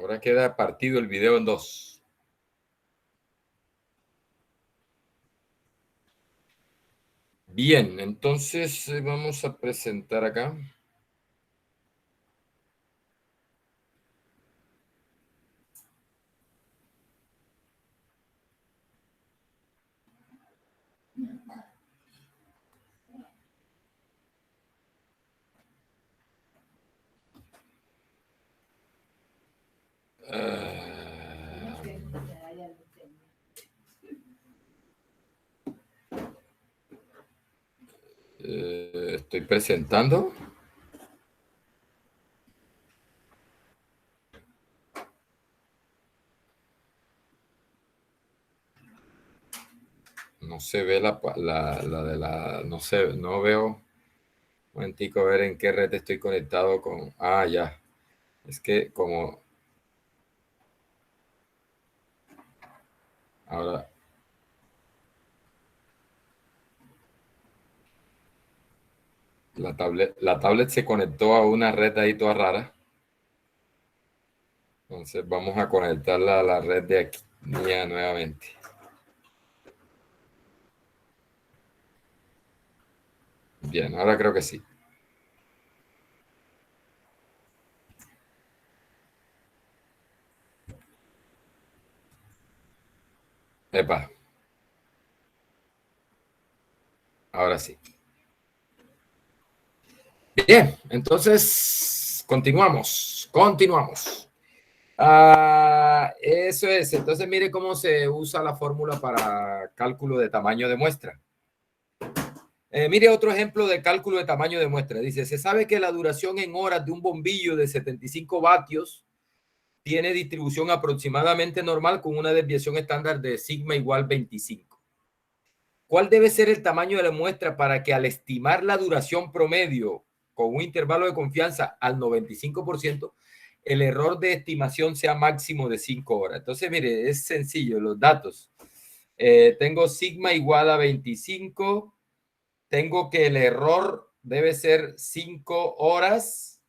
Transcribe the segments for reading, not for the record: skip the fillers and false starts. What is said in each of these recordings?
Ahora queda partido el video en dos. Bien, entonces vamos a presentar acá. Estoy presentando. No se ve la de la, no sé, no veo. Un momentico, a ver en qué red estoy conectado con. Ah, ya. Es que como ahora la tablet se conectó a una red ahí toda rara. Entonces vamos a conectarla a la red de aquí mía nuevamente. Bien, ahora creo que sí. Epa, ahora sí. Bien, entonces continuamos. Eso es, entonces mire cómo se usa la fórmula para cálculo de tamaño de muestra. Mire otro ejemplo de cálculo de tamaño de muestra. Dice, se sabe que la duración en horas de un bombillo de 75 vatios tiene distribución aproximadamente normal con una desviación estándar de sigma igual 25. ¿Cuál debe ser el tamaño de la muestra para que al estimar la duración promedio con un intervalo de confianza al 95%, el error de estimación sea máximo de 5 horas? Entonces, mire, es sencillo, los datos. Tengo sigma igual a 25, tengo que el error debe ser 5 horas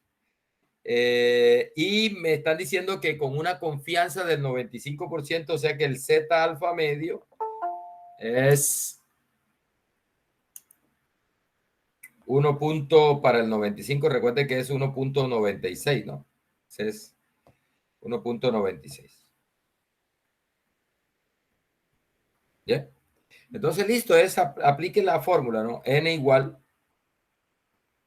y me están diciendo que con una confianza del 95%, o sea que el Z alfa medio es 1 punto para el 95, recuerde que es 1.96, ¿no? Es 1.96. ¿Bien? Entonces, listo, aplique la fórmula, ¿no? N igual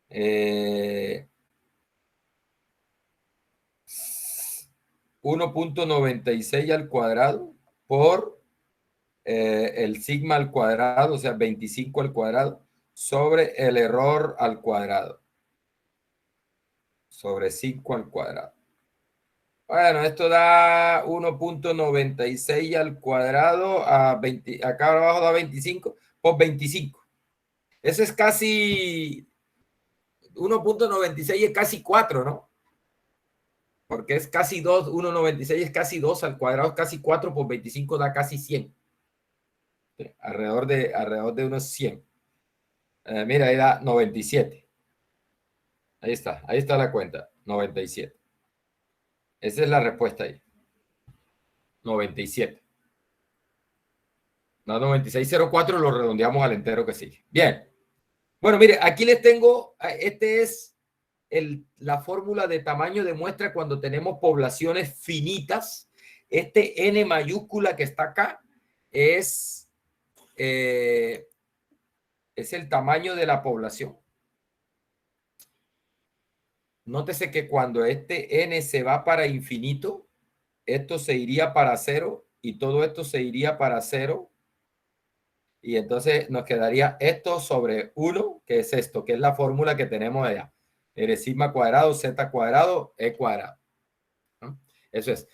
1.96 al cuadrado por el sigma al cuadrado, o sea, 25 al cuadrado, sobre el error al cuadrado, sobre 5 al cuadrado. Bueno, esto da 1.96 al cuadrado a 20, acá abajo da 25 por 25. Eso es casi 1.96 es casi 4, ¿no? Porque es casi 2, 1.96 es casi 2 al cuadrado, es casi 4 por 25 da casi 100. ¿Sí? Alrededor de unos 100. Mira, ahí da 97. Ahí está la cuenta, 97. Esa es la respuesta ahí, 97. No, 9604 lo redondeamos al entero que sigue. Bien. Bueno, mire, aquí les tengo, este es la fórmula de tamaño de muestra cuando tenemos poblaciones finitas. Este N mayúscula que está acá es el tamaño de la población. Nótese que cuando este N se va para infinito, esto se iría para cero y todo esto se iría para cero. Y entonces nos quedaría esto sobre 1, que es esto, que es la fórmula que tenemos allá. R sigma cuadrado, Z cuadrado, E cuadrado. ¿No? Eso es.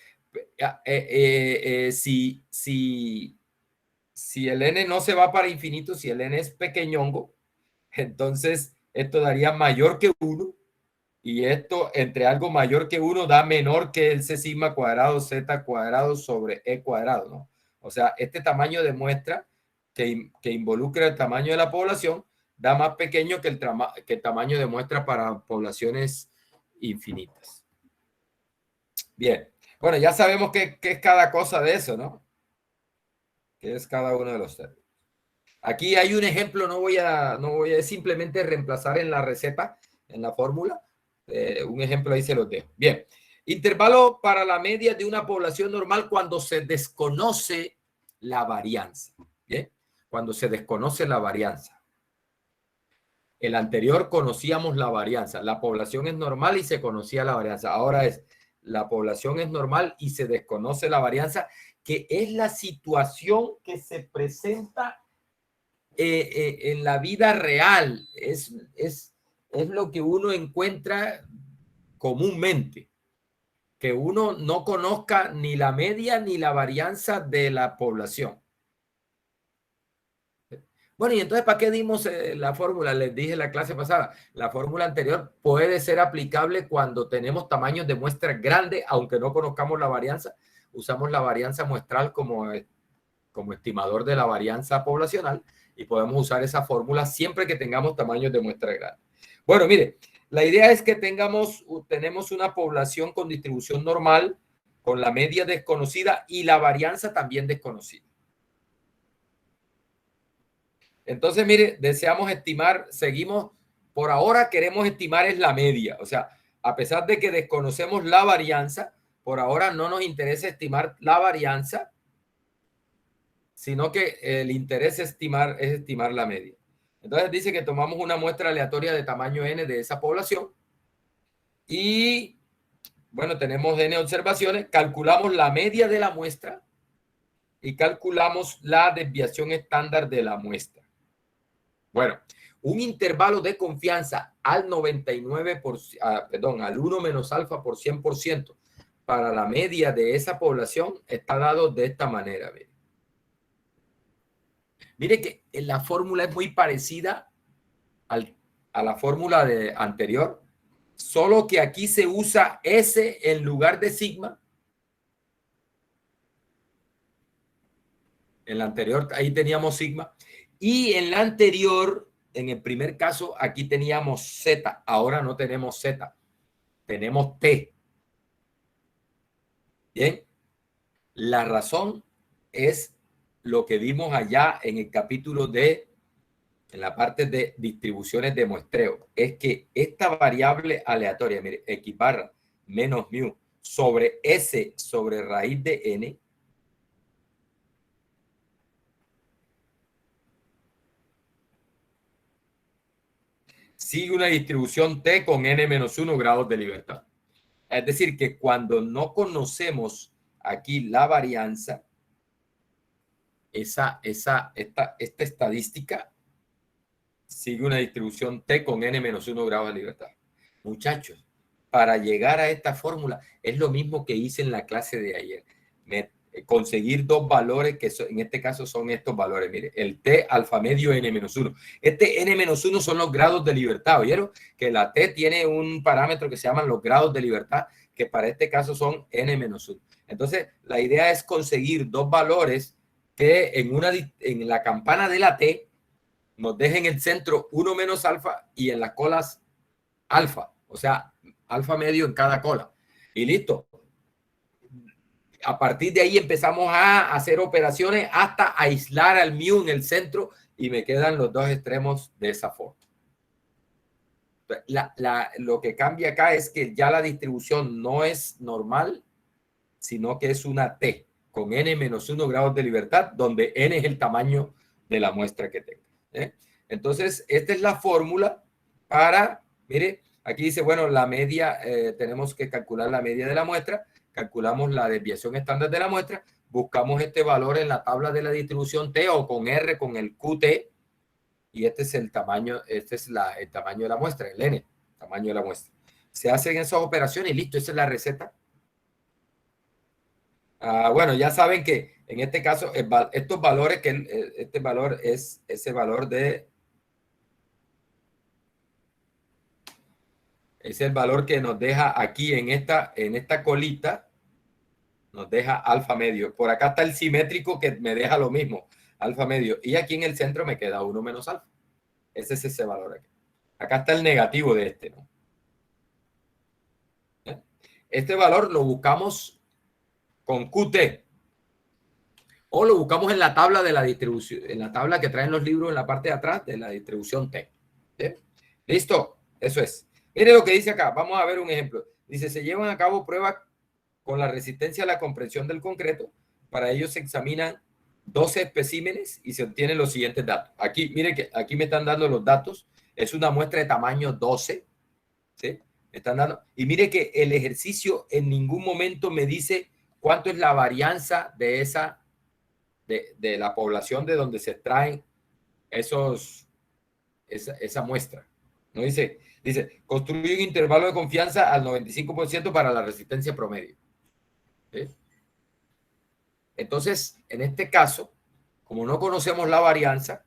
Si el N no se va para infinito, si el N es pequeñongo, entonces esto daría mayor que 1. Y esto entre algo mayor que 1 da menor que el C sigma cuadrado, Z cuadrado sobre E cuadrado, ¿no? O sea, este tamaño de muestra que involucra el tamaño de la población da más pequeño que el tamaño de muestra para poblaciones infinitas. Bien. Bueno, ya sabemos qué es cada cosa de eso, ¿no? ¿Qué es cada uno de los términos? Aquí hay un ejemplo, no voy a simplemente reemplazar en la receta, en la fórmula. Un ejemplo ahí se los dejo. Bien, intervalo para la media de una población normal cuando se desconoce la varianza. Bien, cuando se desconoce la varianza. El anterior conocíamos la varianza. La población es normal y se conocía la varianza. Ahora es la población es normal y se desconoce la varianza, que es la situación que se presenta en la vida real. Es lo que uno encuentra comúnmente, que uno no conozca ni la media ni la varianza de la población. Bueno, y entonces, ¿para qué dimos la fórmula? Les dije en la clase pasada, la fórmula anterior puede ser aplicable cuando tenemos tamaños de muestra grandes, aunque no conozcamos la varianza. Usamos la varianza muestral como estimador de la varianza poblacional y podemos usar esa fórmula siempre que tengamos tamaños de muestra grandes. Bueno, mire, la idea es que tenemos una población con distribución normal, con la media desconocida y la varianza también desconocida. Entonces, mire, deseamos estimar, seguimos, por ahora queremos estimar es la media. O sea, a pesar de que desconocemos la varianza, por ahora no nos interesa estimar la varianza, sino que el interés es estimar la media. Entonces dice que tomamos una muestra aleatoria de tamaño n de esa población y, bueno, tenemos n observaciones, calculamos la media de la muestra y calculamos la desviación estándar de la muestra. Bueno, un intervalo de confianza al 99%, perdón, al 1 menos alfa por 100% para la media de esa población está dado de esta manera. Mire, mire que la fórmula es muy parecida a la fórmula anterior, solo que aquí se usa S en lugar de sigma. En la anterior, ahí teníamos sigma. Y en la anterior, en el primer caso, aquí teníamos Z. Ahora no tenemos Z, tenemos T. Bien, la razón es lo que vimos allá en el capítulo en la parte de distribuciones de muestreo. Es que esta variable aleatoria, mire, x barra menos mu sobre S sobre raíz de N, sigue una distribución T con n-1 grados de libertad. Es decir, que cuando no conocemos aquí la varianza, esta estadística sigue una distribución T con n-1 grados de libertad. Muchachos, para llegar a esta fórmula es lo mismo que hice en la clase de ayer. Conseguir dos valores que en este caso son estos valores. Mire, el T alfa medio n-1. Este n-1 son los grados de libertad. ¿Oyeron? Que la T tiene un parámetro que se llaman los grados de libertad, que para este caso son n-1. Entonces, la idea es conseguir dos valores que en la campana de la T nos dejen el centro 1 menos alfa y en las colas alfa. O sea, alfa medio en cada cola. Y listo. A partir de ahí empezamos a hacer operaciones hasta aislar al mu en el centro y me quedan los dos extremos de esa forma. Lo que cambia acá es que ya la distribución no es normal, sino que es una T con n-1 grados de libertad, donde n es el tamaño de la muestra que tenga. Entonces, esta es la fórmula para, mire, aquí dice, bueno, la media, tenemos que calcular la media de la muestra, calculamos la desviación estándar de la muestra, buscamos este valor en la tabla de la distribución T o con R, con el QT, y este es el tamaño, el tamaño de la muestra, el N, tamaño de la muestra. Se hacen esas operaciones y listo, esa es la receta. Bueno, ya saben que en este caso, estos valores, este valor es ese valor es el valor que nos deja aquí en esta colita, nos deja alfa medio. Por acá está el simétrico que me deja lo mismo, alfa medio. Y aquí en el centro me queda 1 menos alfa. Ese es ese valor aquí. Acá está el negativo de este, ¿no? Este valor lo buscamos con QT. O lo buscamos en la tabla de la distribución, en la tabla que traen los libros en la parte de atrás de la distribución T. ¿Sí? ¿Listo? Eso es. Mire lo que dice acá. Vamos a ver un ejemplo. Dice, se llevan a cabo pruebas con la resistencia a la compresión del concreto. Para ello se examinan 12 especímenes y se obtienen los siguientes datos. Aquí, mire que aquí me están dando los datos. Es una muestra de tamaño 12. ¿Sí? Me están dando. Y mire que el ejercicio en ningún momento me dice cuánto es la varianza de de la población de donde se extraen esa muestra. No dice, construye un intervalo de confianza al 95% para la resistencia promedio. ¿Sí? Entonces, en este caso, como no conocemos la varianza,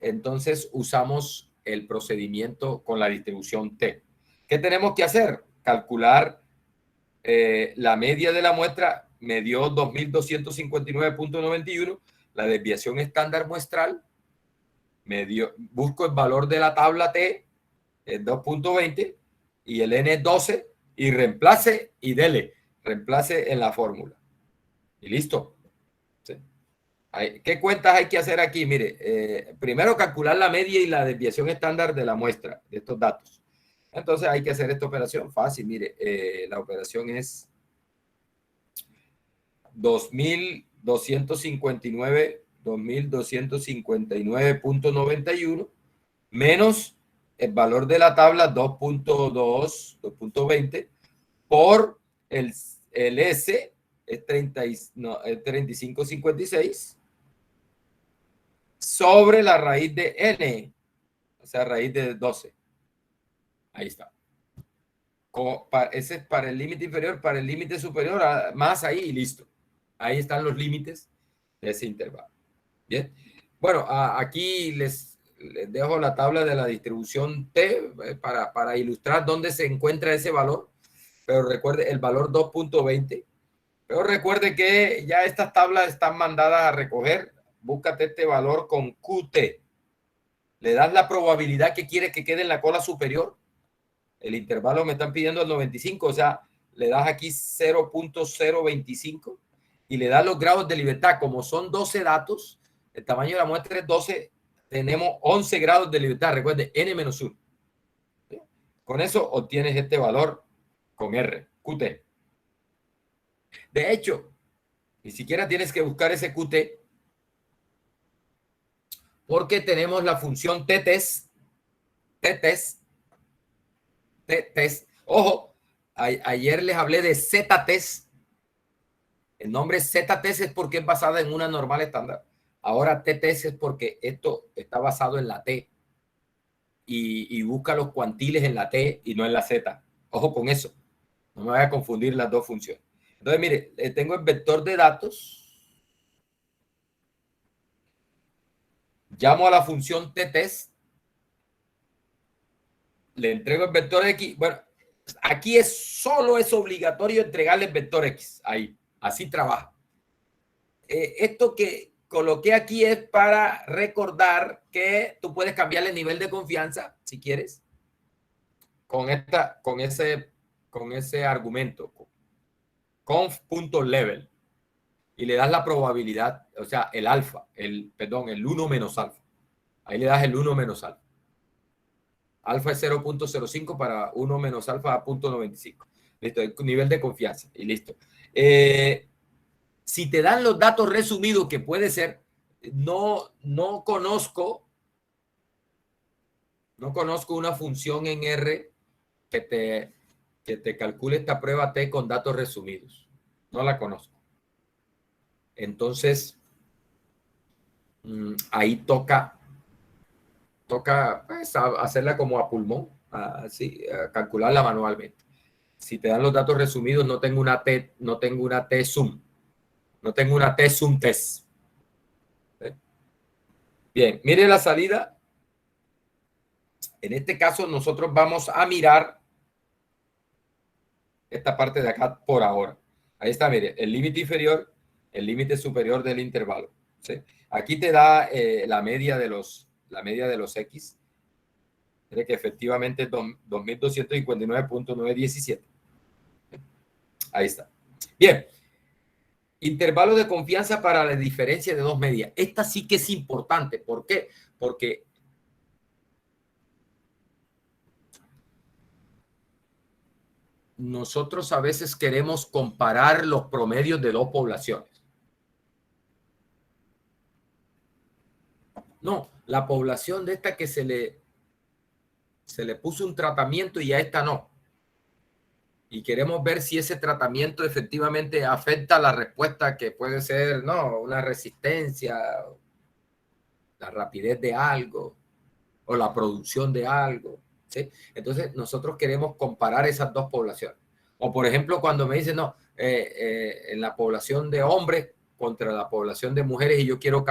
entonces usamos el procedimiento con la distribución T. ¿Qué tenemos que hacer? Calcular la media de la muestra, me dio 2259.91, la desviación estándar muestral, busco el valor de la tabla T, es 2.20, y el N es 12, y reemplace en la fórmula. Y listo. ¿Sí? ¿Qué cuentas hay que hacer aquí? Mire, primero calcular la media y la desviación estándar de la muestra, de estos datos. Entonces hay que hacer esta operación fácil. Mire, la operación es 2259.91 menos el valor de la tabla 2.20 por el S es 3556 sobre la raíz de N, o sea, raíz de 12. Ahí está. Ese es para el límite inferior, para el límite superior, más ahí y listo. Ahí están los límites de ese intervalo. Bien. Bueno, aquí les dejo la tabla de la distribución T para ilustrar dónde se encuentra ese valor. Pero recuerde el valor 2.20. Pero recuerde que ya estas tablas están mandadas a recoger. Búscate este valor con QT. Le das la probabilidad que quieres que quede en la cola superior. El intervalo me están pidiendo el 95, o sea, le das aquí 0.025 y le das los grados de libertad. Como son 12 datos, el tamaño de la muestra es 12, tenemos 11 grados de libertad. Recuerde, n-1. ¿Sí? Con eso obtienes este valor con R, QT. De hecho, ni siquiera tienes que buscar ese QT porque tenemos la función t-test. Ojo, ayer les hablé de z-test. El nombre z-test es porque es basada en una normal estándar. Ahora t-test es porque esto está basado en la T y busca los cuantiles en la T y no en la Z. Ojo con eso. No me vaya a confundir las dos funciones. Entonces, mire, tengo el vector de datos. Llamo a la función t-test. Le entrego el vector X. Bueno, aquí solo es obligatorio entregarle el vector X. Ahí, así trabaja. Esto que coloqué aquí es para recordar que tú puedes cambiarle el nivel de confianza, si quieres, con ese argumento, conf.level, y le das la probabilidad, o sea, el alfa, el 1 menos alfa. Ahí le das el 1 menos alfa. Alfa es 0.05 para 1 menos alfa a 0.95. Listo, el nivel de confianza y listo. Si te dan los datos resumidos, que puede ser, no conozco una función en R que te calcule esta prueba T con datos resumidos. No la conozco. Entonces, ahí toca pues, hacerla como a pulmón, así, calcularla manualmente. Si te dan los datos resumidos, no tengo una T-sum. No tengo una T-sum test. Bien, mire la salida. En este caso, nosotros vamos a mirar esta parte de acá por ahora. Ahí está, mire, el límite inferior, el límite superior del intervalo. ¿Sí? Aquí te da la media de los X. Mire que efectivamente es 2259.917. Ahí está. Bien. Intervalo de confianza para la diferencia de dos medias. Esta sí que es importante. ¿Por qué? Porque nosotros a veces queremos comparar los promedios de dos poblaciones. No, la población de esta que se le puso un tratamiento y a esta no. Y queremos ver si ese tratamiento efectivamente afecta la respuesta, que puede ser, no, una resistencia, la rapidez de algo o la producción de algo, ¿sí? Entonces nosotros queremos comparar esas dos poblaciones. O por ejemplo, cuando me dicen, no, en la población de hombres contra la población de mujeres, y yo quiero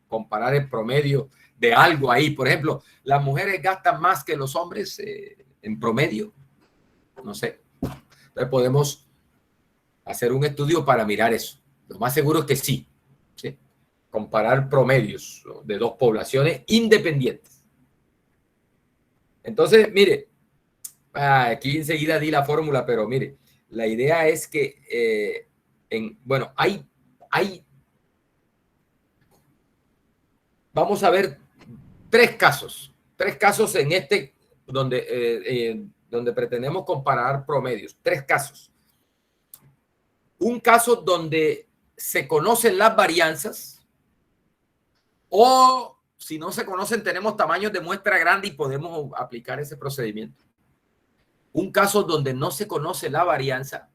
comparar el promedio de algo ahí. Por ejemplo, las mujeres gastan más que los hombres en promedio. No sé. Entonces podemos hacer un estudio para mirar eso. Lo más seguro es que sí. ¿Sí? Comparar promedios, ¿no?, de dos poblaciones independientes. Entonces, mire, aquí enseguida di la fórmula, pero mire, la idea es que, bueno, vamos a ver tres casos en donde pretendemos comparar promedios, tres casos. Un caso donde se conocen las varianzas, o si no se conocen, tenemos tamaños de muestra grande y podemos aplicar ese procedimiento. Un caso donde no se conoce la varianza,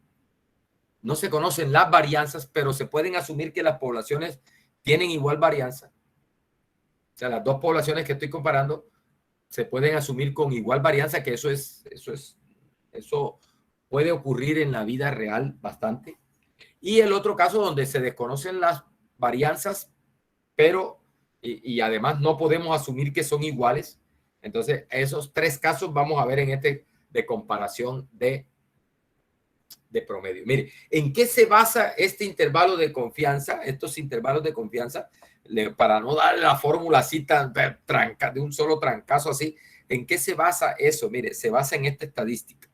no se conocen las varianzas, pero se pueden asumir que las poblaciones tienen igual varianza. O sea, las dos poblaciones que estoy comparando se pueden asumir con igual varianza, que eso puede ocurrir en la vida real bastante. Y el otro caso donde se desconocen las varianzas, pero y además no podemos asumir que son iguales. Entonces, esos tres casos vamos a ver en este de comparación de promedio. Mire, ¿en qué se basa este intervalo de confianza? Estos intervalos de confianza, para no dar la fórmula así tan de un solo trancazo así, ¿en qué se basa eso? Mire, se basa en esta estadística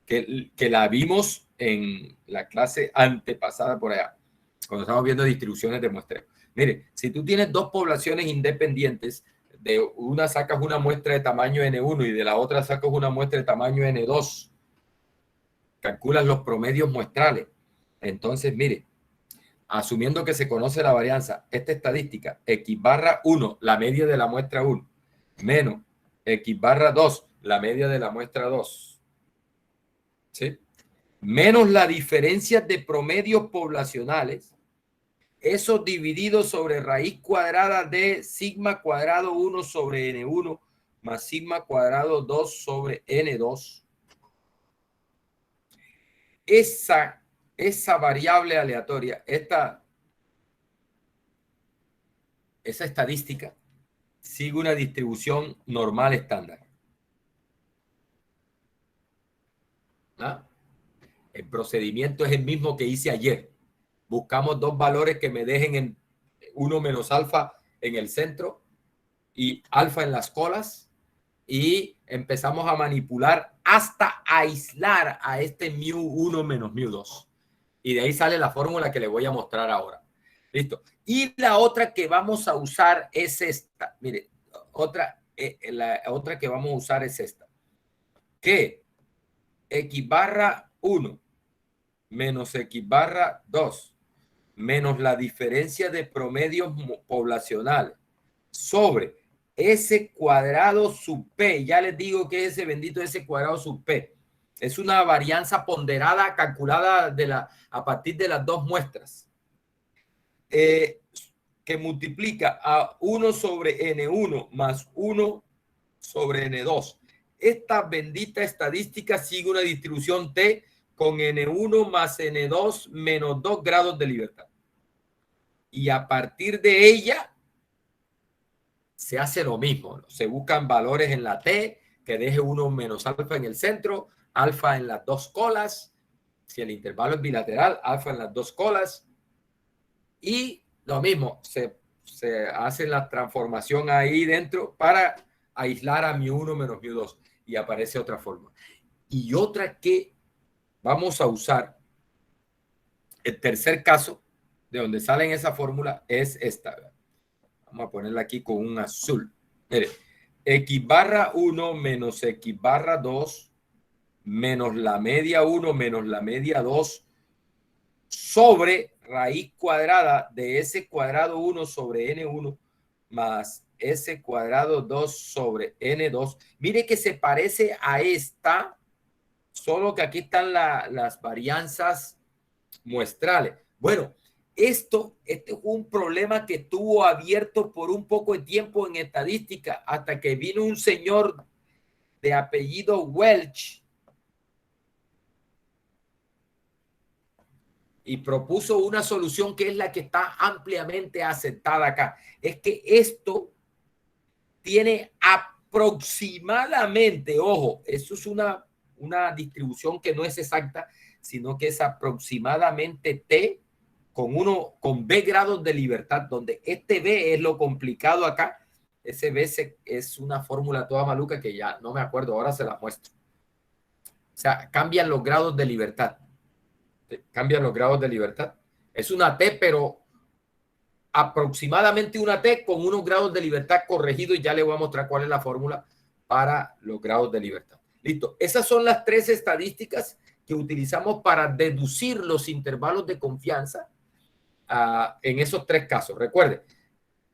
que la vimos en la clase antepasada por allá, cuando estamos viendo distribuciones de muestreo. Mire, si tú tienes dos poblaciones independientes, de una sacas una muestra de tamaño N1 y de la otra sacas una muestra de tamaño N2, calculas los promedios muestrales. Entonces, mire, asumiendo que se conoce la varianza, esta estadística, X barra 1, la media de la muestra 1, menos X barra 2, la media de la muestra 2, ¿sí?, menos la diferencia de promedios poblacionales, eso dividido sobre raíz cuadrada de sigma cuadrado 1 sobre N1 más sigma cuadrado 2 sobre N2. Esa variable aleatoria, esa estadística, sigue una distribución normal estándar. ¿Ah? El procedimiento es el mismo que hice ayer. Buscamos dos valores que me dejen en 1 menos alfa en el centro y alfa en las colas, y empezamos a manipular hasta aislar a este mu1 menos mu2. Y de ahí sale la fórmula que le voy a mostrar ahora. Listo. Y la otra que vamos a usar es esta. Mire, la otra que vamos a usar es esta. Que X barra 1 menos X barra 2 menos la diferencia de promedios poblacionales sobre S cuadrado sub P. Ya les digo que ese bendito S cuadrado sub P es una varianza ponderada calculada a partir de las dos muestras, que multiplica a 1 sobre N1 más 1 sobre N2. Esta bendita estadística sigue una distribución T con N1 más N2 menos 2 grados de libertad. Y a partir de ella se hace lo mismo, ¿no? Se buscan valores en la T que deje 1 menos alfa en el centro, alfa en las dos colas, si el intervalo es bilateral, alfa en las dos colas, y lo mismo, se hace la transformación ahí dentro para aislar a mu1 menos mu2 y aparece otra forma. Y otra que vamos a usar El tercer caso de donde sale en esa fórmula es esta. Vamos a ponerla aquí con un azul. Mire, x barra 1 menos x barra 2 menos la media 1 menos la media 2 sobre raíz cuadrada de s cuadrado 1 sobre n1 más s cuadrado 2 sobre n2. Mire que se parece a esta, solo que aquí están las varianzas muestrales. Bueno, este fue un problema que estuvo abierto por un poco de tiempo en estadística hasta que vino un señor de apellido Welch y propuso una solución que es la que está ampliamente aceptada acá. Es que esto tiene aproximadamente, ojo, eso es una distribución que no es exacta, sino que es aproximadamente T con B grados de libertad, donde este B es lo complicado acá. Ese B es una fórmula toda maluca que ya no me acuerdo, ahora se la muestro. O sea, cambian los grados de libertad. Cambian los grados de libertad. Es una T, pero aproximadamente una T con unos grados de libertad corregidos y ya le voy a mostrar cuál es la fórmula para los grados de libertad. Listo. Esas son las tres estadísticas que utilizamos para deducir los intervalos de confianza en esos tres casos. Recuerde,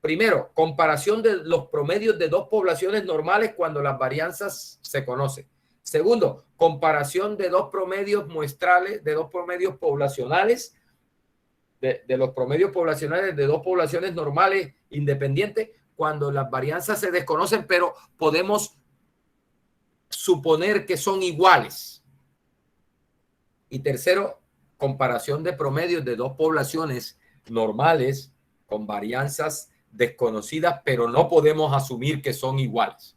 primero, comparación de los promedios de dos poblaciones normales cuando las varianzas se conocen. Segundo, comparación de dos promedios muestrales, de dos promedios poblacionales, de los promedios poblacionales de dos poblaciones normales independientes cuando las varianzas se desconocen, pero podemos suponer que son iguales. Y tercero, comparación de promedios de dos poblaciones normales con varianzas desconocidas, pero no podemos asumir que son iguales.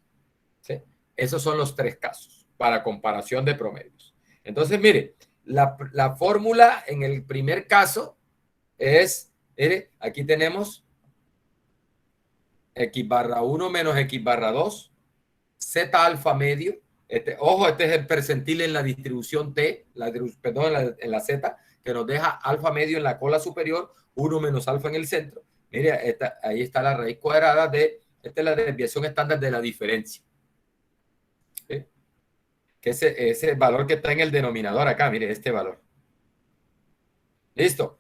¿Sí? Esos son los tres casos para comparación de promedios. Entonces, mire, la fórmula en el primer caso es, mire, aquí tenemos x barra 1 menos x barra 2, z alfa medio. Ojo, este es el percentil en la distribución T, perdón, en la Z, que nos deja alfa medio en la cola superior, 1 menos alfa en el centro. Mire, ahí está la raíz cuadrada esta es la desviación estándar de la diferencia. ¿Sí? Que ese valor que está en el denominador acá, mire, este valor. Listo.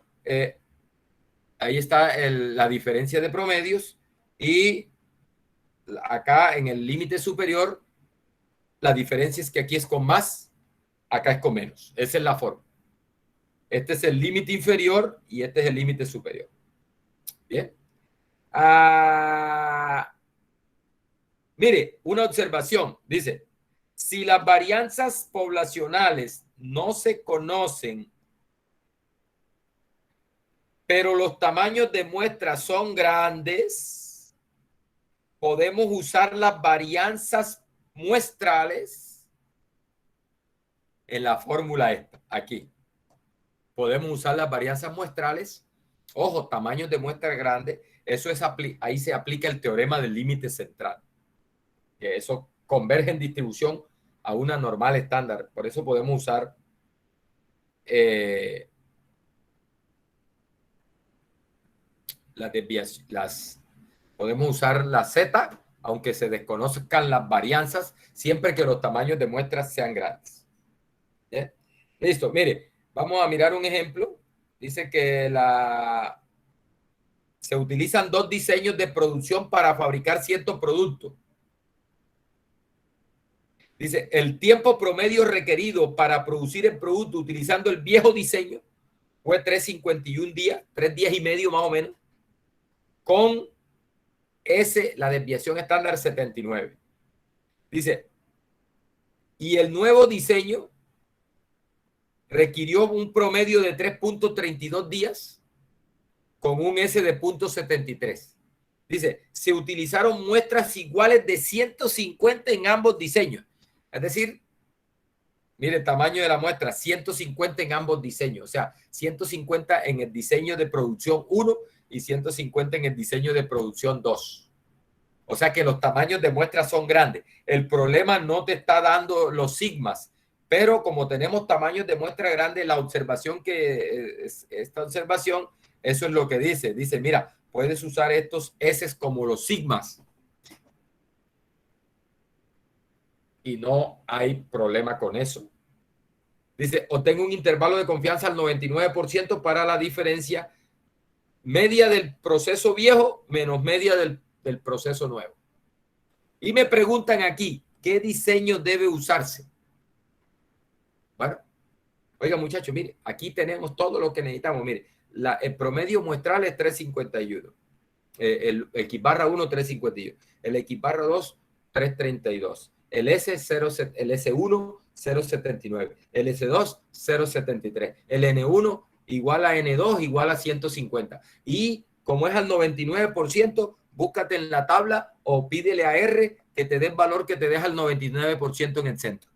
Ahí está la diferencia de promedios y acá en el límite superior la diferencia es que aquí es con más, acá es con menos. Esa es la forma. Este es el límite inferior y este es el límite superior. Bien. Mire, una observación. Dice, si las varianzas poblacionales no se conocen, pero los tamaños de muestra son grandes, podemos usar las varianzas muestrales en la fórmula esta, aquí. Podemos usar las varianzas muestrales. Ojo, tamaños de muestra grandes. Eso es, ahí se aplica el teorema del límite central. Que eso converge en distribución a una normal estándar. Por eso podemos usar las desviaciones, podemos usar la Z, aunque se desconozcan las varianzas, siempre que los tamaños de muestras sean grandes. ¿Bien? Listo, mire, vamos a mirar un ejemplo. Dice que se utilizan dos diseños de producción para fabricar ciertos productos. Dice, el tiempo promedio requerido para producir el producto utilizando el viejo diseño fue 351 días, 3 días y medio más o menos, con la desviación estándar 79. Dice, y el nuevo diseño requirió un promedio de 3.32 días con un S de 0.73. Dice, se utilizaron muestras iguales de 150 en ambos diseños. Es decir, mire el tamaño de la muestra, 150 en ambos diseños. O sea, 150 en el diseño de producción 1 y 150 en el diseño de producción 2. O sea que los tamaños de muestra son grandes. El problema no te está dando los sigmas. pero como tenemos tamaños de muestra grandes, la observación esta observación, eso es lo que dice. Dice, mira, puedes usar estos S como los sigmas. Y no hay problema con eso. Dice, obtengo un intervalo de confianza al 99% para la diferencia media del proceso viejo menos media del proceso nuevo. Y me preguntan aquí, ¿qué diseño debe usarse? Bueno, oiga muchachos, mire, aquí tenemos todo lo que necesitamos. Mire, el promedio muestral es 351. El X-1, 351. El X-2, 332. El S0, el S1, 079. El S2, 073. El N1 igual a N2 igual a 150. Y como es al 99%, búscate en la tabla o pídele a R que te dé el valor que te deja el 99% en el centro.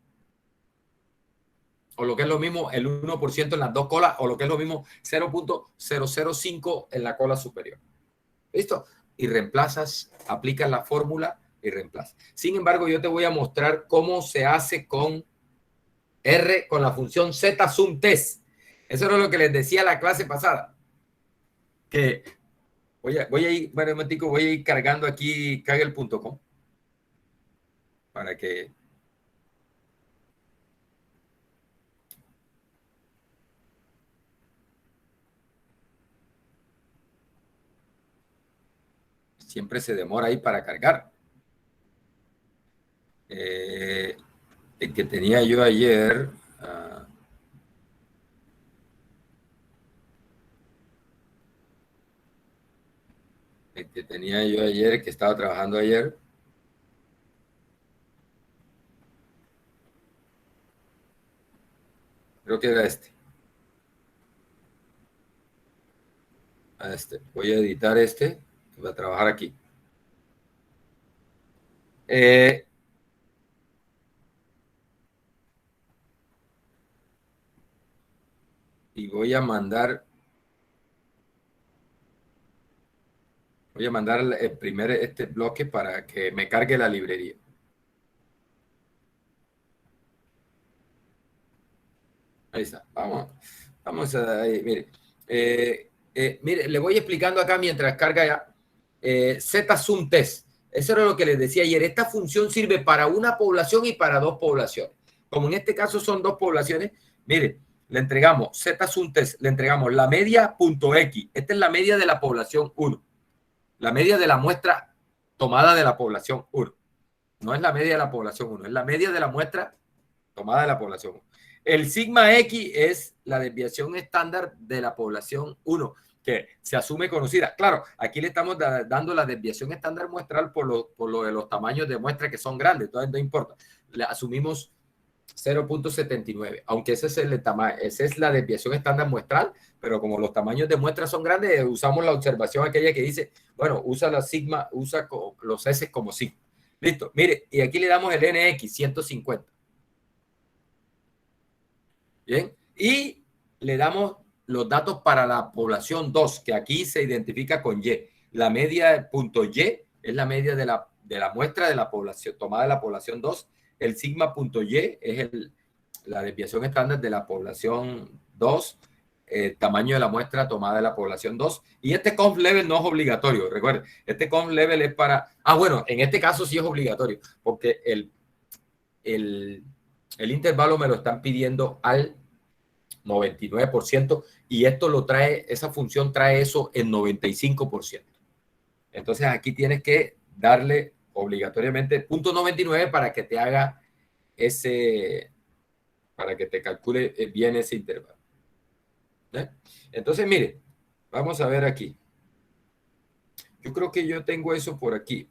O lo que es lo mismo, el 1% en las dos colas, o lo que es lo mismo, 0.005 en la cola superior. ¿Listo? Y reemplazas, aplicas la fórmula y reemplazas. Sin embargo, yo te voy a mostrar cómo se hace con R, con la función ZZoomTest. Eso era lo que les decía la clase pasada. Que voy a ir, bueno, un momentico, voy a ir cargando aquí kaggle.com para que siempre se demora ahí para cargar. El que tenía yo ayer, que estaba trabajando ayer, creo que era este. Voy a editar voy a trabajar aquí. Y voy a mandar el primer bloque para que me cargue la librería. Ahí está. Vamos a ahí, mire. Mire, le voy explicando acá mientras carga ya. ZZoomTest. Eso era lo que les decía ayer. Esta función sirve para una población y para dos poblaciones. Como en este caso son dos poblaciones, mire, le entregamos ZZoomTest, le entregamos la media .x. Esta es la media de la población 1. La media de la muestra tomada de la población 1. No es la media de la población 1, es la media de la muestra tomada de la población 1. El sigma X es la desviación estándar de la población 1, que se asume conocida. Claro, aquí le estamos dando la desviación estándar muestral por lo de los tamaños de muestra que son grandes, entonces no importa. Le asumimos 0.79, aunque ese es la desviación estándar muestral, pero como los tamaños de muestra son grandes, usamos la observación aquella que dice, bueno, usa la sigma, usa los S como sigma. Listo, mire, y aquí le damos el NX 150. Bien, y le damos los datos para la población 2, que aquí se identifica con Y. La media punto Y es la media de la muestra de la población, tomada de la población 2. El sigma punto Y es la desviación estándar de la población 2, el tamaño de la muestra tomada de la población 2. Y este conf level no es obligatorio, recuerden, este conf level es para... bueno, en este caso sí es obligatorio, porque el intervalo me lo están pidiendo al 99% y esto lo trae, esa función trae eso en 95%. Entonces aquí tienes que darle obligatoriamente .99 para que te haga para que te calcule bien ese intervalo. Entonces, mire, vamos a ver aquí. Yo creo que yo tengo eso por aquí.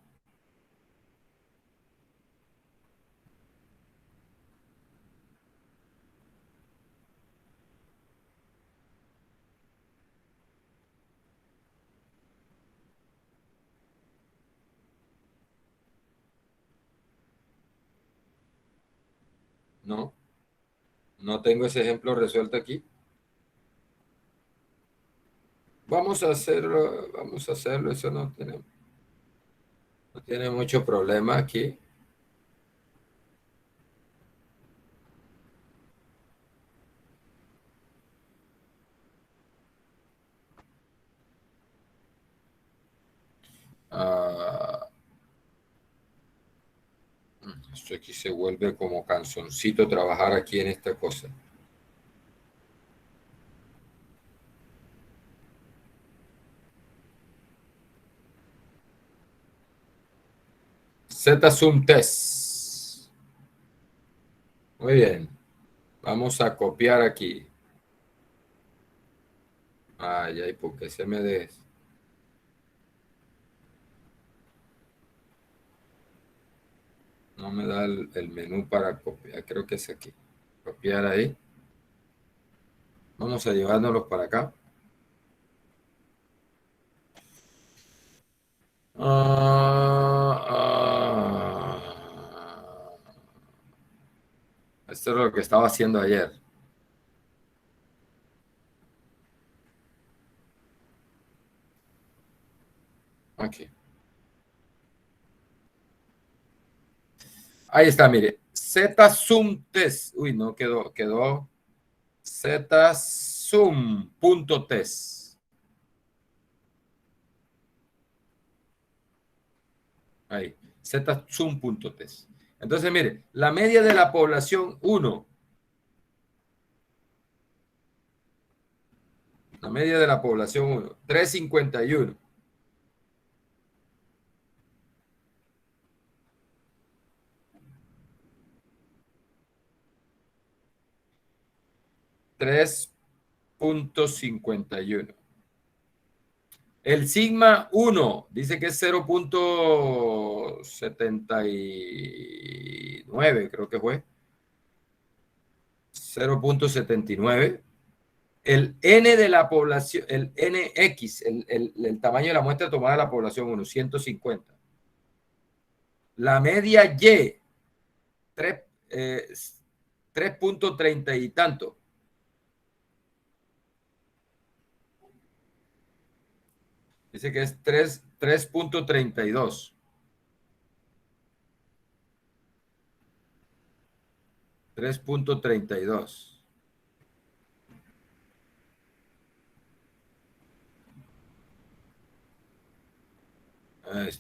No, no tengo ese ejemplo resuelto aquí. Vamos a hacerlo, eso no tiene mucho problema aquí. Esto aquí se vuelve como canzoncito trabajar aquí en esta cosa. Z-Zoom test. Muy bien. Vamos a copiar aquí. Ay, ay, porque se me des. No me da el menú para copiar. Creo que es aquí. Copiar ahí. Vamos a llevárnoslos para acá. Esto es lo que estaba haciendo ayer. Aquí. Ahí está, mire. Z-Zoom test. Uy, no quedó. Quedó Z-Zoom.test. Ahí. Z-Zoom.test. Entonces, mire, la media de la población 1. La media de la población 1. 351. 3.51. El sigma 1 dice que es 0.79, creo que fue. 0.79. El N de la población, el NX, el tamaño de la muestra tomada de la población 1, 150. La media Y, 3.30 y tanto. Dice que es 3.32. 3.32.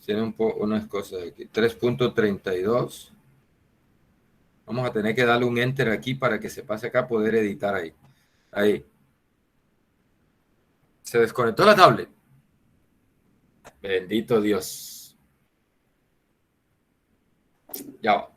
Tiene unas cosas aquí. 3.32. Vamos a tener que darle un enter aquí para que se pase acá, poder editar ahí. Ahí. Se desconectó la tablet. Bendito Dios. Ya va.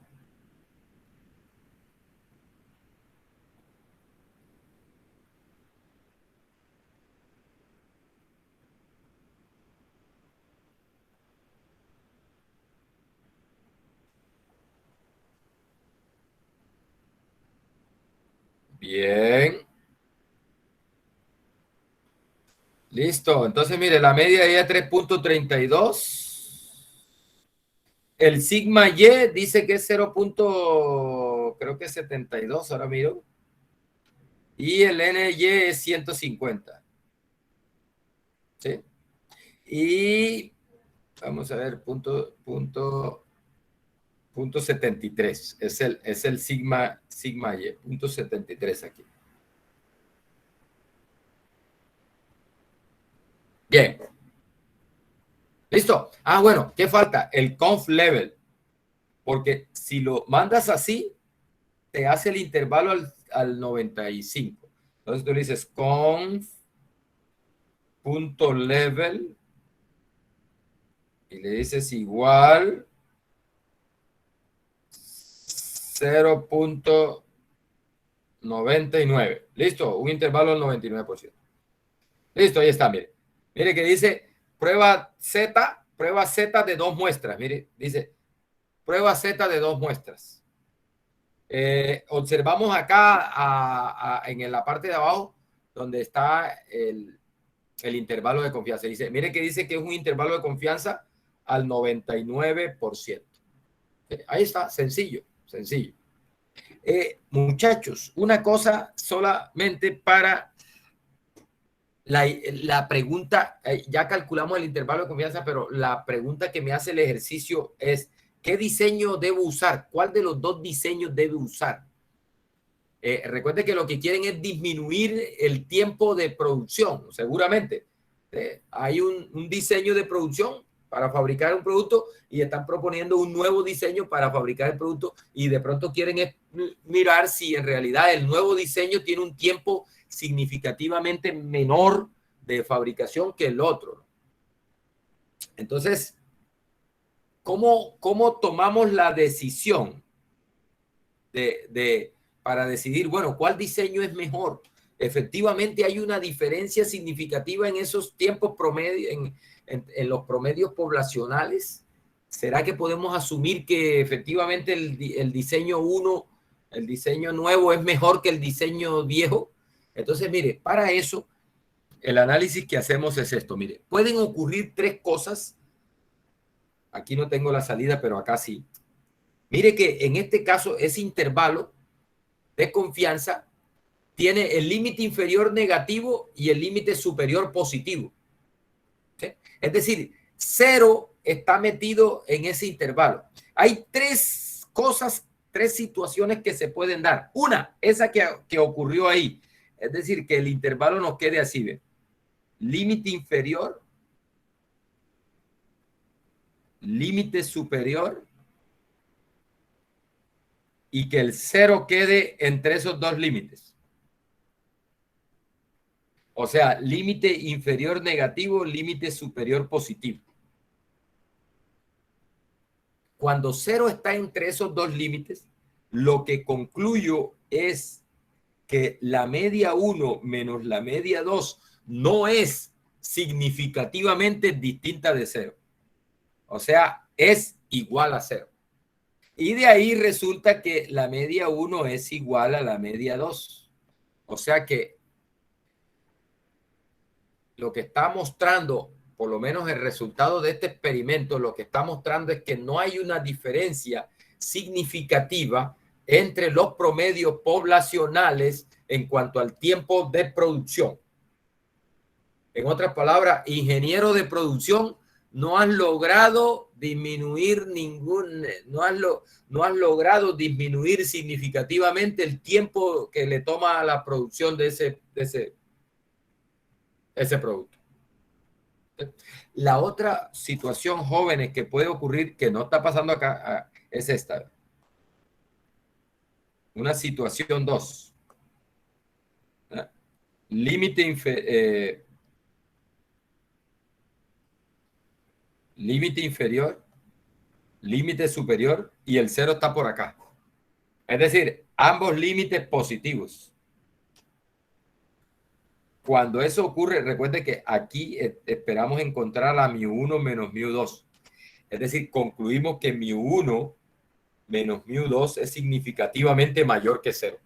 Bien. Listo. Entonces, mire, la media ya es 3.32. El sigma Y dice que es 0. Creo que es 72, ahora miro. Y el NY es 150. ¿Sí? Y vamos a ver, punto 73. Es el sigma Y, punto 73 aquí. Bien. ¿Listo? Ah, bueno, ¿qué falta? El conf level. Porque si lo mandas así, te hace el intervalo al 95. Entonces tú le dices conf.level y le dices igual 0.99. Listo, un intervalo del 99%. Listo, ahí está, mire. Mire que dice prueba Z de 2 muestras. Mire, dice prueba Z de 2 muestras. Observamos acá en la parte de abajo donde está el intervalo de confianza. Dice, mire que dice que es un intervalo de confianza al 99%. Ahí está, sencillo, sencillo. Muchachos, una cosa solamente para la pregunta, ya calculamos el intervalo de confianza, pero la pregunta que me hace el ejercicio es, ¿qué diseño debo usar? ¿Cuál de los dos diseños debo usar? Recuerde que lo que quieren es disminuir el tiempo de producción, seguramente. Hay un diseño de producción para fabricar un producto y están proponiendo un nuevo diseño para fabricar el producto y de pronto quieren mirar si en realidad el nuevo diseño tiene un tiempo significativamente menor de fabricación que el otro. Entonces, ¿cómo tomamos la decisión para decidir, bueno, cuál diseño es mejor? Efectivamente hay una diferencia significativa en esos tiempos promedio, en los promedios poblacionales. ¿Será que podemos asumir que efectivamente el diseño el diseño nuevo es mejor que el diseño viejo? Entonces, mire, para eso, el análisis que hacemos es esto. Mire, pueden ocurrir tres cosas. Aquí no tengo la salida, pero acá sí. Mire que en este caso, ese intervalo de confianza tiene el límite inferior negativo y el límite superior positivo. ¿Sí? Es decir, 0 está metido en ese intervalo. Hay tres cosas, tres situaciones que se pueden dar. Una, esa que ocurrió ahí. Es decir, que el intervalo nos quede así. ¿Ve? Límite inferior, límite superior y que el 0 quede entre esos dos límites. O sea, límite inferior negativo, límite superior positivo. Cuando 0 está entre esos dos límites, lo que concluyo es que la media 1 menos la media 2 no es significativamente distinta de 0. O sea, es igual a 0. Y de ahí resulta que la media 1 es igual a la media 2. O sea que lo que está mostrando, por lo menos el resultado de este experimento, lo que está mostrando es que no hay una diferencia significativa entre los promedios poblacionales en cuanto al tiempo de producción. En otras palabras, ingeniero de producción, no has logrado disminuir no has logrado disminuir significativamente el tiempo que le toma a la producción de ese producto. La otra situación, jóvenes, que puede ocurrir, que no está pasando acá, es esta. Una situación 2. Límite inferior, límite superior y el 0 está por acá. Es decir, ambos límites positivos. Cuando eso ocurre, recuerde que aquí esperamos encontrar a μ1 menos μ2. Es decir, concluimos que μ1 menos μ2 es significativamente mayor que 0.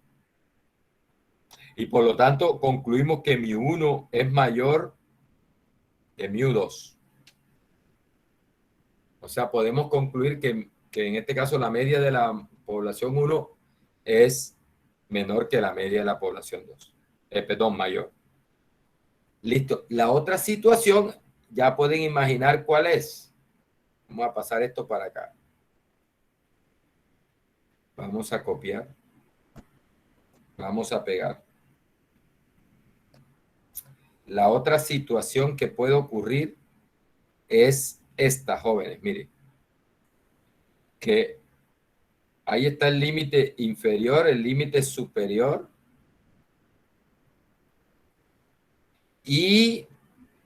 Y por lo tanto, concluimos que μ1 es mayor que μ2. O sea, podemos concluir que en este caso la media de la población 1 es menor que la media de la población 2. Perdón, mayor. Listo. La otra situación, ya pueden imaginar cuál es. Vamos a pasar esto para acá. Vamos a copiar. Vamos a pegar. La otra situación que puede ocurrir es esta, jóvenes. Miren. Que ahí está el límite inferior, el límite superior. Y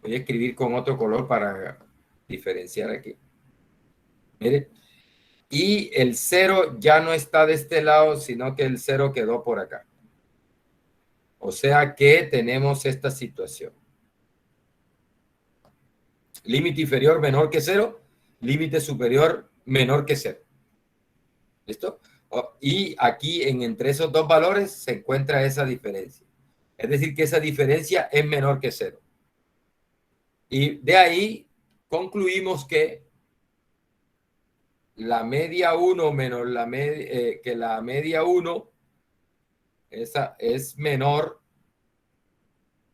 voy a escribir con otro color para diferenciar aquí. Mire. Y el 0 ya no está de este lado, sino que el 0 quedó por acá. O sea que tenemos esta situación. Límite inferior menor que 0, límite superior menor que 0. ¿Listo? Y aquí entre esos dos valores se encuentra esa diferencia. Es decir, que esa diferencia es menor que 0. Y de ahí concluimos que la media 1 menos la media 1, esa es menor,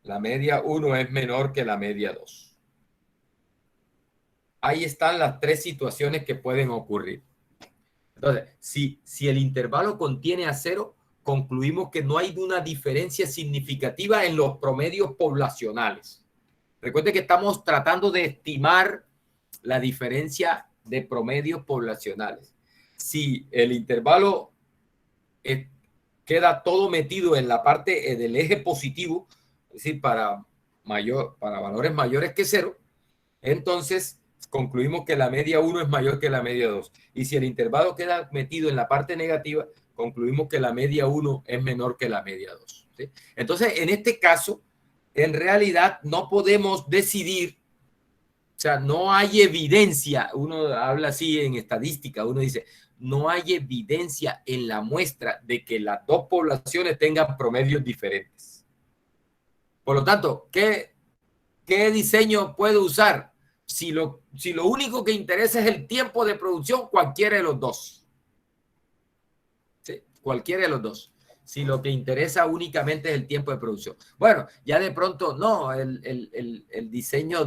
la media 1 es menor que la media 2. Ahí están las tres situaciones que pueden ocurrir. Entonces, si el intervalo contiene a 0, concluimos que no hay una diferencia significativa en los promedios poblacionales. Recuerde que estamos tratando de estimar la diferencia de promedios poblacionales. Si el intervalo queda todo metido en la parte del eje positivo, es decir, para valores mayores que 0, entonces concluimos que la media 1 es mayor que la media 2. Y si el intervalo queda metido en la parte negativa, concluimos que la media 1 es menor que la media 2. ¿Sí? Entonces, en este caso, en realidad no podemos decidir, o sea, no hay evidencia, uno habla así en estadística, uno dice, no hay evidencia en la muestra de que las dos poblaciones tengan promedios diferentes. Por lo tanto, ¿qué diseño puedo usar? Si lo único que interesa es el tiempo de producción, cualquiera de los dos. ¿Sí? Cualquiera de los dos. Si lo que interesa únicamente es el tiempo de producción. Bueno, ya de pronto, no, el diseño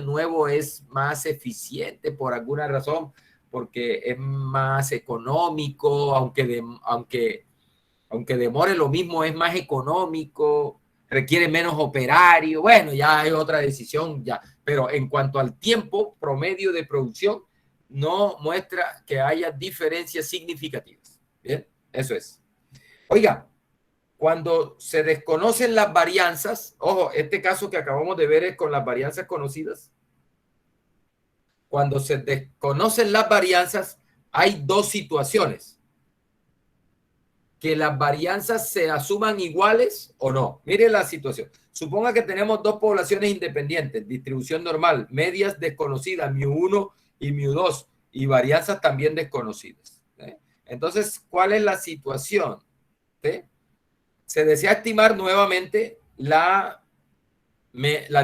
nuevo es más eficiente por alguna razón, porque es más económico, aunque demore lo mismo, es más económico, requiere menos operario. Bueno, ya hay otra decisión, ya. Pero en cuanto al tiempo promedio de producción, no muestra que haya diferencias significativas. Bien, eso es. Oiga, cuando se desconocen las varianzas, ojo, este caso que acabamos de ver es con las varianzas conocidas. Cuando se desconocen las varianzas, hay dos situaciones. Que las varianzas se asuman iguales o no. Mire la situación. Suponga que tenemos dos poblaciones independientes, distribución normal, medias desconocidas, mu1 y mu2, y varianzas también desconocidas. Entonces, ¿cuál es la situación? ¿Sí? Se desea estimar nuevamente la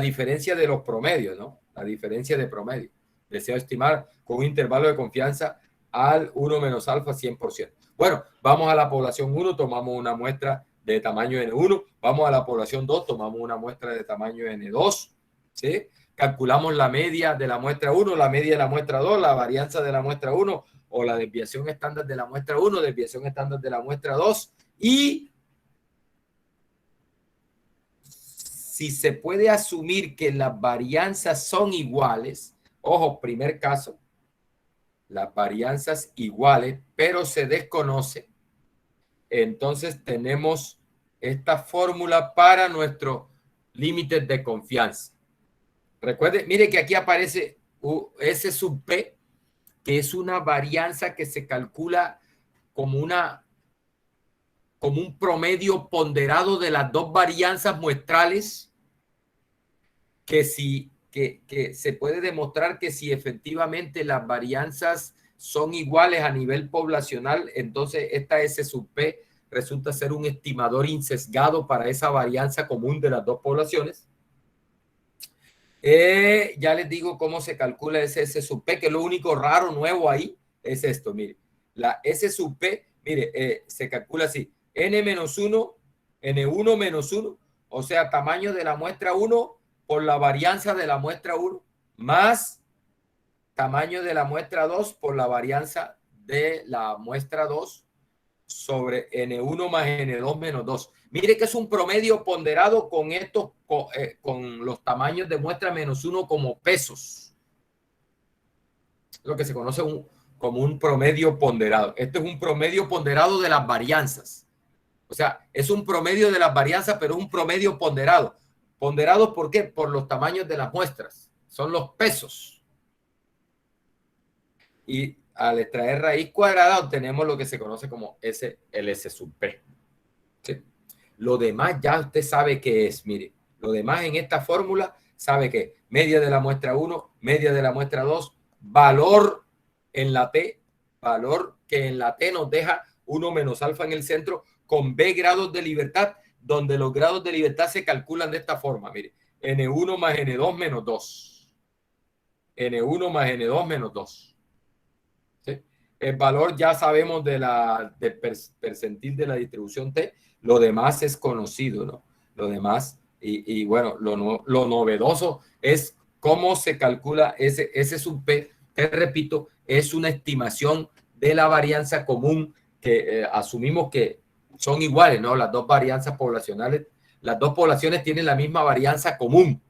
diferencia de los promedios, ¿no? La diferencia de promedio. Deseo estimar con un intervalo de confianza al 1 menos alfa 100%. Bueno, vamos a la población 1, tomamos una muestra de tamaño N1. Vamos a la población 2, tomamos una muestra de tamaño N2. ¿Sí? Calculamos la media de la muestra 1, la media de la muestra 2, la varianza de la muestra 1 o la desviación estándar de la muestra 1, desviación estándar de la muestra 2 y si se puede asumir que las varianzas son iguales, ojo, primer caso, las varianzas iguales, pero se desconoce, entonces tenemos esta fórmula para nuestros límites de confianza. Recuerde, mire que aquí aparece S sub P, que es una varianza que se calcula como un promedio ponderado de las dos varianzas muestrales que se puede demostrar que si efectivamente las varianzas son iguales a nivel poblacional, entonces esta S sub P resulta ser un estimador insesgado para esa varianza común de las dos poblaciones. Ya les digo cómo se calcula ese S sub P, que lo único raro nuevo ahí es esto, mire. La S sub P, mire, se calcula así. N-1, N1 menos 1, o sea, tamaño de la muestra 1 por la varianza de la muestra 1, más tamaño de la muestra 2 por la varianza de la muestra 2 sobre N1 más N2 menos 2. Mire que es un promedio ponderado con los tamaños de muestra menos 1 como pesos. Lo que se conoce como un promedio ponderado. Este es un promedio ponderado de las varianzas. O sea, es un promedio de las varianzas, pero es un promedio ponderado. ¿Ponderado por qué? Por los tamaños de las muestras. Son los pesos. Y al extraer raíz cuadrada obtenemos lo que se conoce como el S sub P. ¿Sí? Lo demás ya usted sabe qué es. Mire, lo demás en esta fórmula sabe que media de la muestra 1, media de la muestra 2, valor en la T, valor que en la T nos deja 1 menos alfa en el centro con B grados de libertad, donde los grados de libertad se calculan de esta forma. Mire, N1 más N2 menos 2. N1 más N2 menos 2. ¿Sí? El valor ya sabemos del percentil de la distribución T. Lo demás es conocido, ¿no? Lo demás, y bueno, lo novedoso es cómo se calcula ese sub P. Te repito, es una estimación de la varianza común que asumimos que son iguales, ¿no? Las dos varianzas poblacionales, las dos poblaciones tienen la misma varianza común.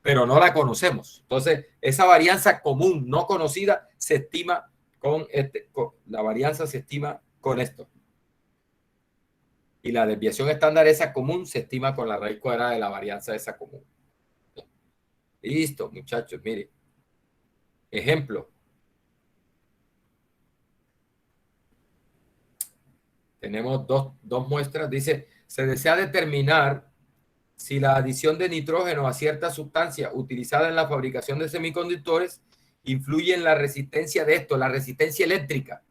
pero no la conocemos. Entonces, esa varianza común no conocida se estima la varianza se estima con esto. Y la desviación estándar esa común se estima con la raíz cuadrada de la varianza esa común. Listo, muchachos, mire. Ejemplo. Tenemos dos muestras. Dice, se desea determinar si la adición de nitrógeno a cierta sustancia utilizada en la fabricación de semiconductores influye en la resistencia de esto, la resistencia eléctrica.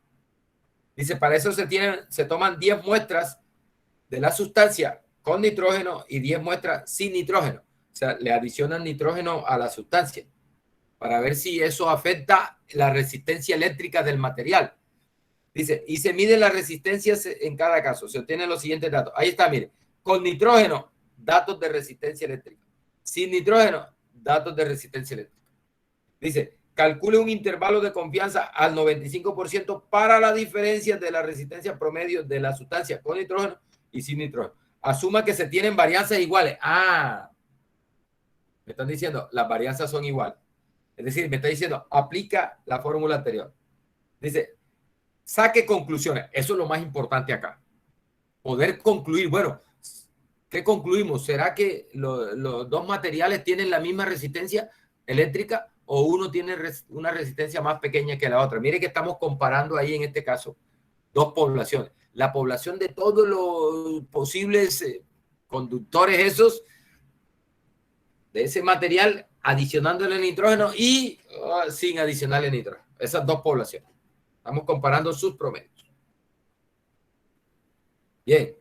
Dice, para eso se toman 10 muestras de la sustancia con nitrógeno y 10 muestras sin nitrógeno. O sea, le adicionan nitrógeno a la sustancia para ver si eso afecta la resistencia eléctrica del material. Dice, y se mide las resistencias en cada caso. Se obtienen los siguientes datos. Ahí está, mire. Con nitrógeno, datos de resistencia eléctrica. Sin nitrógeno, datos de resistencia eléctrica. Dice, calcule un intervalo de confianza al 95% para la diferencia de la resistencia promedio de la sustancia con nitrógeno y sin nitrógeno. Asuma que se tienen varianzas iguales. Me están diciendo, las varianzas son iguales. Es decir, me está diciendo, aplica la fórmula anterior. Dice, saque conclusiones. Eso es lo más importante acá. Poder concluir, bueno, ¿qué concluimos? ¿Será que los dos materiales tienen la misma resistencia eléctrica o uno tiene una resistencia más pequeña que la otra? Mire que estamos comparando ahí en este caso dos poblaciones. La población de todos los posibles conductores esos de ese material adicionándole nitrógeno y sin adicionarle nitrógeno. Esas dos poblaciones. Estamos comparando sus promedios. Bien.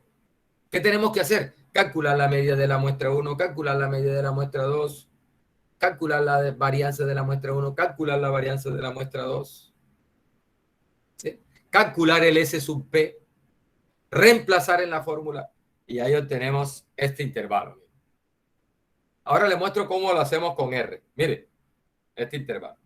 ¿Qué tenemos que hacer? Calcular la media de la muestra 1, calcular la media de la muestra 2, calcular la varianza de la muestra 1, calcular la varianza de la muestra 2, ¿sí? Calcular el S sub P, reemplazar en la fórmula y ahí obtenemos este intervalo. Ahora le muestro cómo lo hacemos con R. Mire, este intervalo.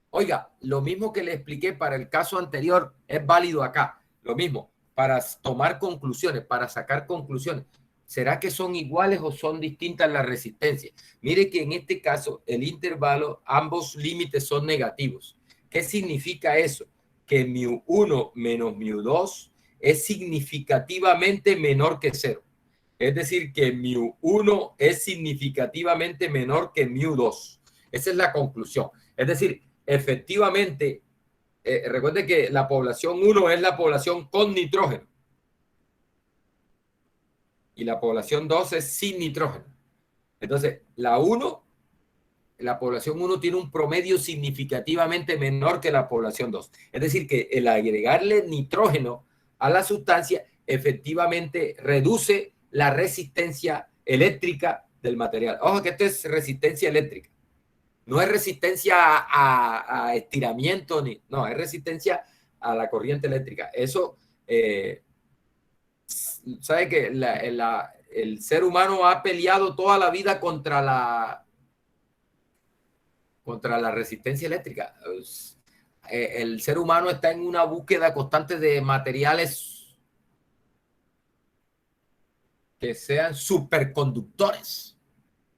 Oiga, lo mismo que le expliqué para el caso anterior es válido acá. Lo mismo, para tomar conclusiones, para sacar conclusiones. ¿Será que son iguales o son distintas las resistencias? Mire que en este caso el intervalo, ambos límites son negativos. ¿Qué significa eso? Que μ1 menos μ2 es significativamente menor que 0. Es decir, que μ1 es significativamente menor que μ2. Esa es la conclusión. Es decir, efectivamente, recuerde que la población 1 es la población con nitrógeno y la población 2 es sin nitrógeno. Entonces, la población 1 tiene un promedio significativamente menor que la población 2. Es decir, que el agregarle nitrógeno a la sustancia efectivamente reduce la resistencia eléctrica del material. Ojo que esto es resistencia eléctrica. No es resistencia a estiramiento, no, es resistencia a la corriente eléctrica. Eso, sabe que el ser humano ha peleado toda la vida contra la resistencia eléctrica. El ser humano está en una búsqueda constante de materiales que sean superconductores.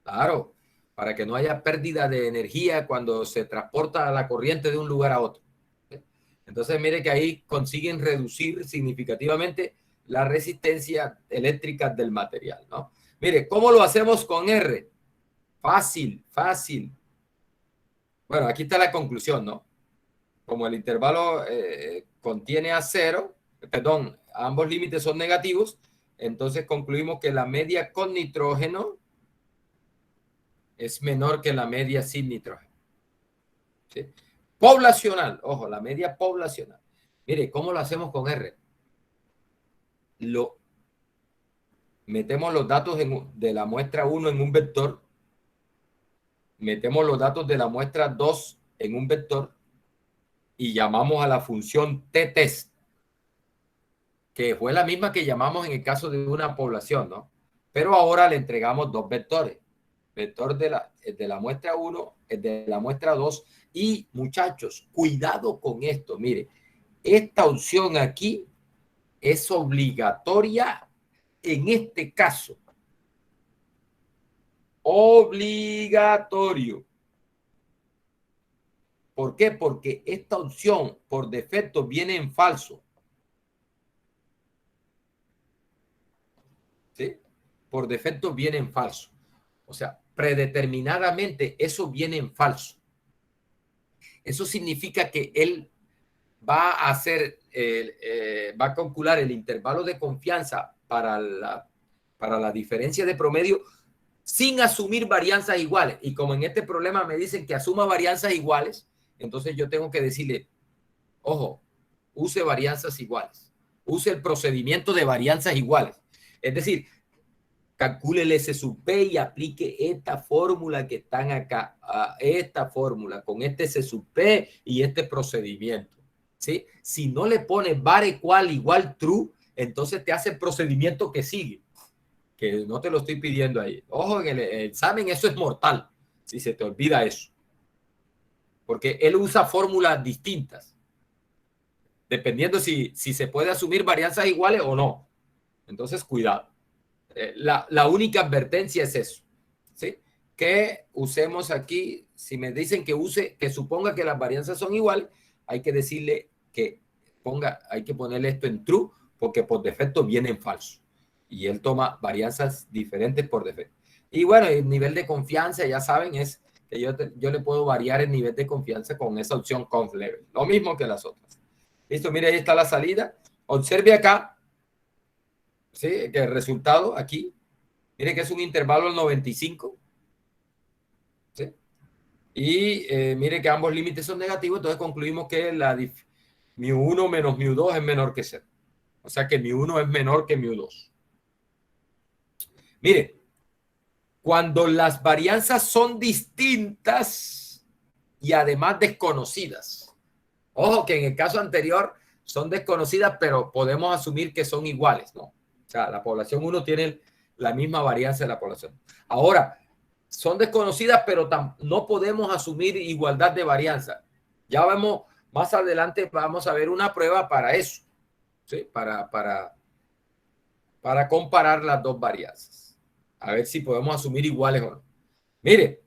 Claro, para que no haya pérdida de energía cuando se transporta la corriente de un lugar a otro. Entonces, mire que ahí consiguen reducir significativamente la resistencia eléctrica del material, ¿no? Mire, ¿cómo lo hacemos con R? Fácil, fácil. Bueno, aquí está la conclusión, ¿no? Como el intervalo contiene a 0, perdón, ambos límites son negativos, entonces concluimos que la media con nitrógeno es menor que la media sin nitrógeno. ¿Sí? Poblacional, ojo, la media poblacional. Mire, ¿cómo lo hacemos con R? Metemos los datos de la muestra 1 en un vector, metemos los datos de la muestra 2 en un vector y llamamos a la función t-test, que fue la misma que llamamos en el caso de una población, ¿no? Pero ahora le entregamos dos vectores. Vector de la muestra 1, el de la muestra 2. Y muchachos, cuidado con esto. Mire, esta opción aquí es obligatoria en este caso. obligatorio. ¿Por qué? Porque esta opción por defecto viene en falso. ¿Sí? Por defecto viene en falso. O sea, predeterminadamente eso viene en falso. Eso significa que él va a hacer, va a calcular el intervalo de confianza para la diferencia de promedio sin asumir varianzas iguales. Y como en este problema me dicen que asuma varianzas iguales, entonces yo tengo que decirle, ojo, use varianzas iguales. Use el procedimiento de varianzas iguales. Es decir, calcule el S sub P y aplique esta fórmula que están acá, esta fórmula con este S sub P y este procedimiento. ¿Sí? Si no le pone var equal igual true, entonces te hace el procedimiento que sigue, que no te lo estoy pidiendo ahí. Ojo, en el examen eso es mortal, si se te olvida eso. Porque él usa fórmulas distintas, dependiendo si se puede asumir varianzas iguales o no. Entonces, cuidado. La única advertencia es eso, ¿sí? Que usemos aquí, si me dicen que use, que suponga que las varianzas son iguales, hay que decirle que hay que ponerle esto en true, porque por defecto viene en falso. Y él toma varianzas diferentes por defecto. Y bueno, el nivel de confianza, ya saben, es que yo le puedo variar el nivel de confianza con esa opción conf level, lo mismo que las otras. Listo, mire, ahí está la salida. Observe acá, ¿sí? Que el resultado aquí, mire que es un intervalo del 95, ¿sí? Y mire que ambos límites son negativos, entonces concluimos que mu1 menos mu2 es menor que 0. O sea que mu1 es menor que mu2. Mire, cuando las varianzas son distintas y además desconocidas. Ojo que en el caso anterior son desconocidas, pero podemos asumir que son iguales, ¿no? O sea, la población 1 tiene la misma varianza de la población. Ahora, son desconocidas, pero no podemos asumir igualdad de varianza. Ya vemos, más adelante vamos a ver una prueba para eso, ¿sí? Para comparar las dos varianzas. A ver si podemos asumir iguales o no. Mire,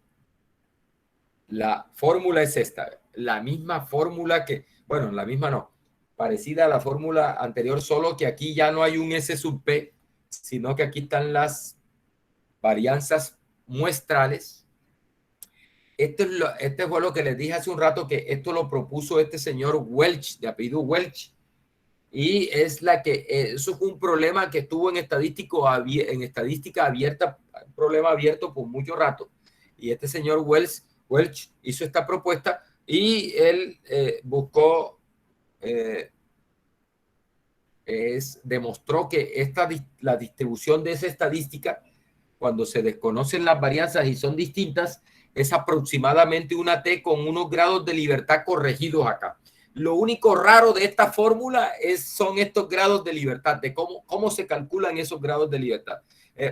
la fórmula es esta, la misma fórmula que, bueno, la misma no, parecida a la fórmula anterior, solo que aquí ya no hay un S sub P, sino que aquí están las varianzas muestrales. Este fue lo que les dije hace un rato, que esto lo propuso este señor Welch, de apellido Welch, y es eso fue un problema que estuvo en estadística abierta, un problema abierto por mucho rato, y este señor Welch hizo esta propuesta y él buscó, demostró que la distribución de esa estadística, cuando se desconocen las varianzas y son distintas, es aproximadamente una T con unos grados de libertad corregidos acá. Lo único raro de esta fórmula son estos grados de libertad, de cómo se calculan esos grados de libertad.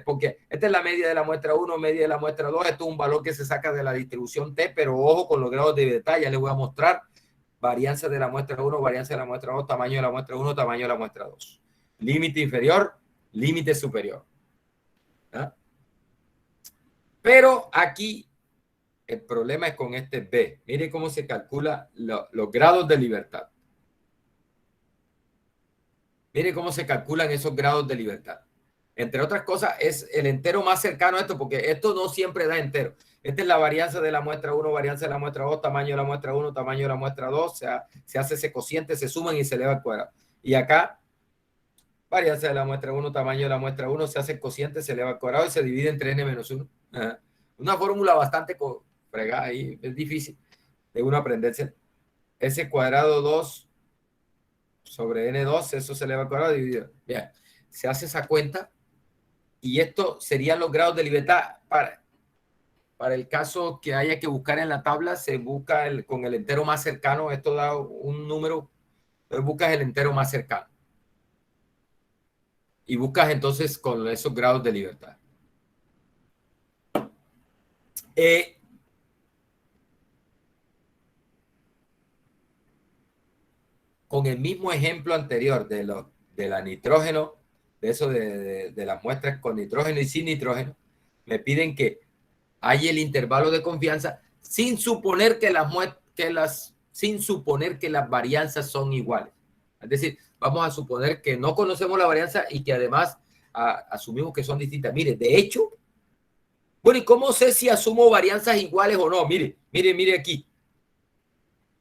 Porque esta es la media de la muestra 1, media de la muestra 2. Esto es un valor que se saca de la distribución T, pero ojo con los grados de libertad. Ya les voy a mostrar varianza de la muestra 1, varianza de la muestra 2, tamaño de la muestra 1, tamaño de la muestra 2. Límite inferior, límite superior. ¿Ah? Pero aquí el problema es con este B. Mire cómo se calcula los grados de libertad. Mire cómo se calculan esos grados de libertad. Entre otras cosas, es el entero más cercano a esto, porque esto no siempre da entero. Esta es la varianza de la muestra 1, varianza de la muestra 2, tamaño de la muestra 1, tamaño de la muestra 2. O sea, se hace ese cociente, se suman y se eleva al cuadrado. Y acá, varianza de la muestra 1, tamaño de la muestra 1, se hace el cociente, se eleva al cuadrado y se divide entre n-1. Una fórmula bastante fregada ahí, es difícil de uno aprenderse. S cuadrado 2 sobre n2, eso se eleva al cuadrado dividido. Bien, se hace esa cuenta y esto serían los grados de libertad. Para el caso que haya que buscar en la tabla, se busca con el entero más cercano. Esto da un número, buscas el entero más cercano. Y buscas entonces con esos grados de libertad. Con el mismo ejemplo anterior de la nitrógeno, de eso de las muestras con nitrógeno y sin nitrógeno, me piden que hay el intervalo de confianza sin suponer que las varianzas son iguales. Es decir, vamos a suponer que no conocemos la varianza y que además asumimos que son distintas. Mire, de hecho, bueno, ¿y cómo sé si asumo varianzas iguales o no? Mire aquí,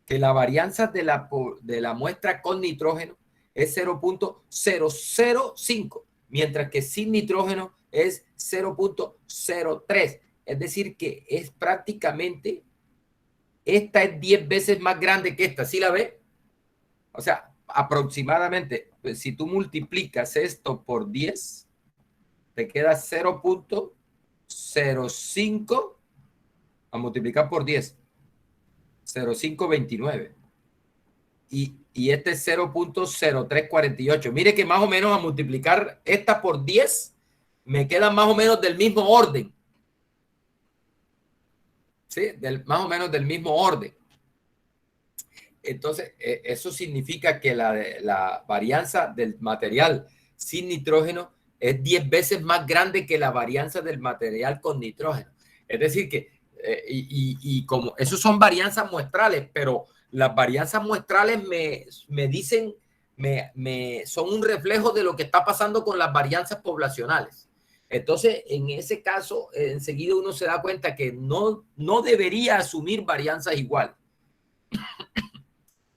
que la varianza de la muestra con nitrógeno es 0.005, mientras que sin nitrógeno es 0.03. Es decir, que es prácticamente, esta es 10 veces más grande que esta. ¿Sí la ve? O sea, aproximadamente, pues, si tú multiplicas esto por 10, te queda 0.05 a multiplicar por 10, 0.529. Y este es 0.0348. Mire que más o menos a multiplicar esta por 10 me quedan más o menos del mismo orden. ¿Sí? Más o menos del mismo orden. Entonces, eso significa que la varianza del material sin nitrógeno es 10 veces más grande que la varianza del material con nitrógeno. Es decir, que, y como esos son varianzas muestrales, pero las varianzas muestrales me dicen, son un reflejo de lo que está pasando con las varianzas poblacionales. Entonces, en ese caso, enseguida uno se da cuenta que no debería asumir varianzas iguales.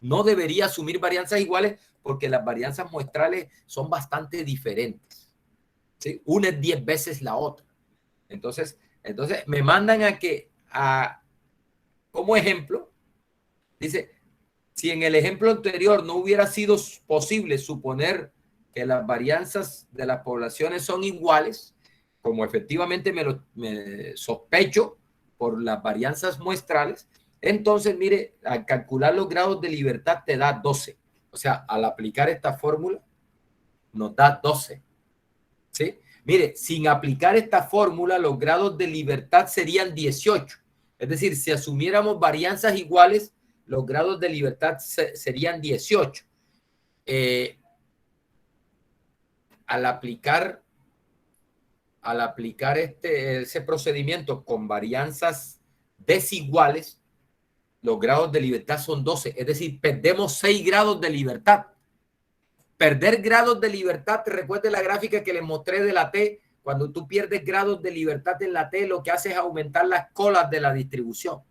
No debería asumir varianzas iguales porque las varianzas muestrales son bastante diferentes. ¿Sí? Una es 10 veces la otra. Entonces me mandan como ejemplo, dice, si en el ejemplo anterior no hubiera sido posible suponer que las varianzas de las poblaciones son iguales, como efectivamente me sospecho por las varianzas muestrales, entonces, mire, al calcular los grados de libertad te da 12. O sea, al aplicar esta fórmula, nos da 12. ¿Sí? Mire, sin aplicar esta fórmula, los grados de libertad serían 18. Es decir, si asumiéramos varianzas iguales, los grados de libertad serían 18. Al aplicar ese procedimiento con varianzas desiguales, los grados de libertad son 12. Es decir, perdemos 6 grados de libertad. Perder grados de libertad, recuerde la gráfica que les mostré de la T. Cuando tú pierdes grados de libertad en la T, lo que hace es aumentar las colas de la distribución. O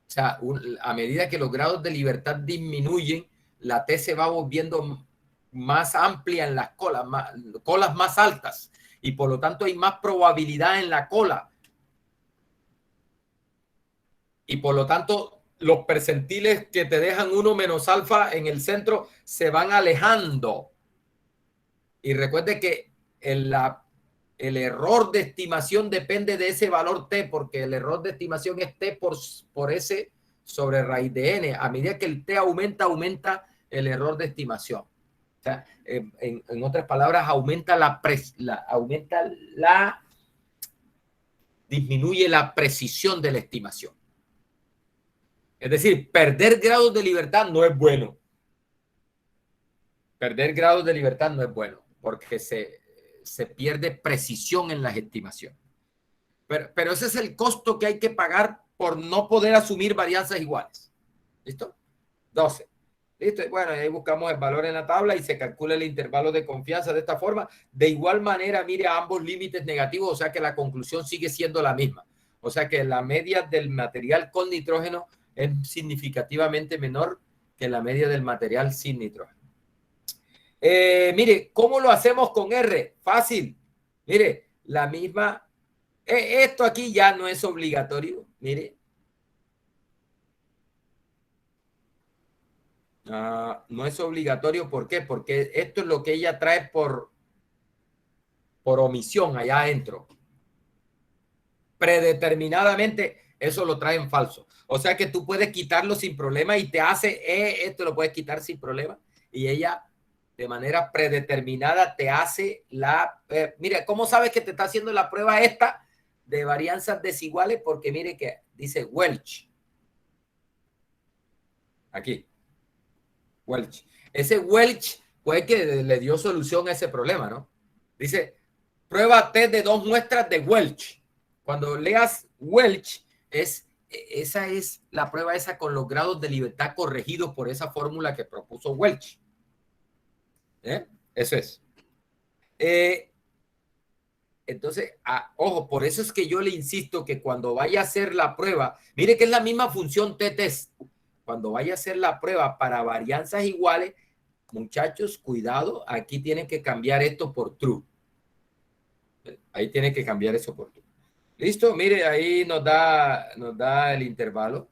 sea, a medida que los grados de libertad disminuyen, la T se va volviendo más amplia en las colas más altas, y por lo tanto hay más probabilidad en la cola. Y por lo tanto, los percentiles que te dejan 1 menos alfa en el centro se van alejando. Y recuerde que el error de estimación depende de ese valor T, porque el error de estimación es T por S sobre raíz de N. A medida que el T aumenta, aumenta el error de estimación. O sea, en otras palabras, disminuye la precisión de la estimación. Es decir, perder grados de libertad no es bueno. Perder grados de libertad no es bueno, porque se pierde precisión en las estimaciones. Pero ese es el costo que hay que pagar por no poder asumir varianzas iguales. ¿Listo? 12. ¿Listo? Bueno, ahí buscamos el valor en la tabla y se calcula el intervalo de confianza de esta forma. De igual manera, mire ambos límites negativos, o sea que la conclusión sigue siendo la misma. O sea que la media del material con nitrógeno es significativamente menor que la media del material sin nitrógeno. Mire, ¿cómo lo hacemos con R? Fácil. Mire, la misma. Esto aquí ya no es obligatorio. Mire. No es obligatorio. ¿Por qué? Porque esto es lo que ella trae por omisión allá adentro. Predeterminadamente, eso lo trae en falso. O sea que tú puedes quitarlo sin problema y te hace, esto lo puedes quitar sin problema. Y ella, de manera predeterminada, te hace mira, ¿cómo sabes que te está haciendo la prueba esta de varianzas desiguales? Porque mire que dice Welch. Aquí. Welch. Ese Welch fue que le dio solución a ese problema, ¿no? Dice, prueba T de 2 muestras de Welch. Cuando leas Welch, esa es la prueba esa con los grados de libertad corregidos por esa fórmula que propuso Welch. Eso es. Entonces, ojo, por eso es que yo le insisto que cuando vaya a hacer la prueba, mire que es la misma función t-test. Cuando vaya a hacer la prueba para varianzas iguales, muchachos, cuidado, aquí tienen que cambiar esto por true. Ahí tiene que cambiar eso por true. Listo, mire, ahí nos da el intervalo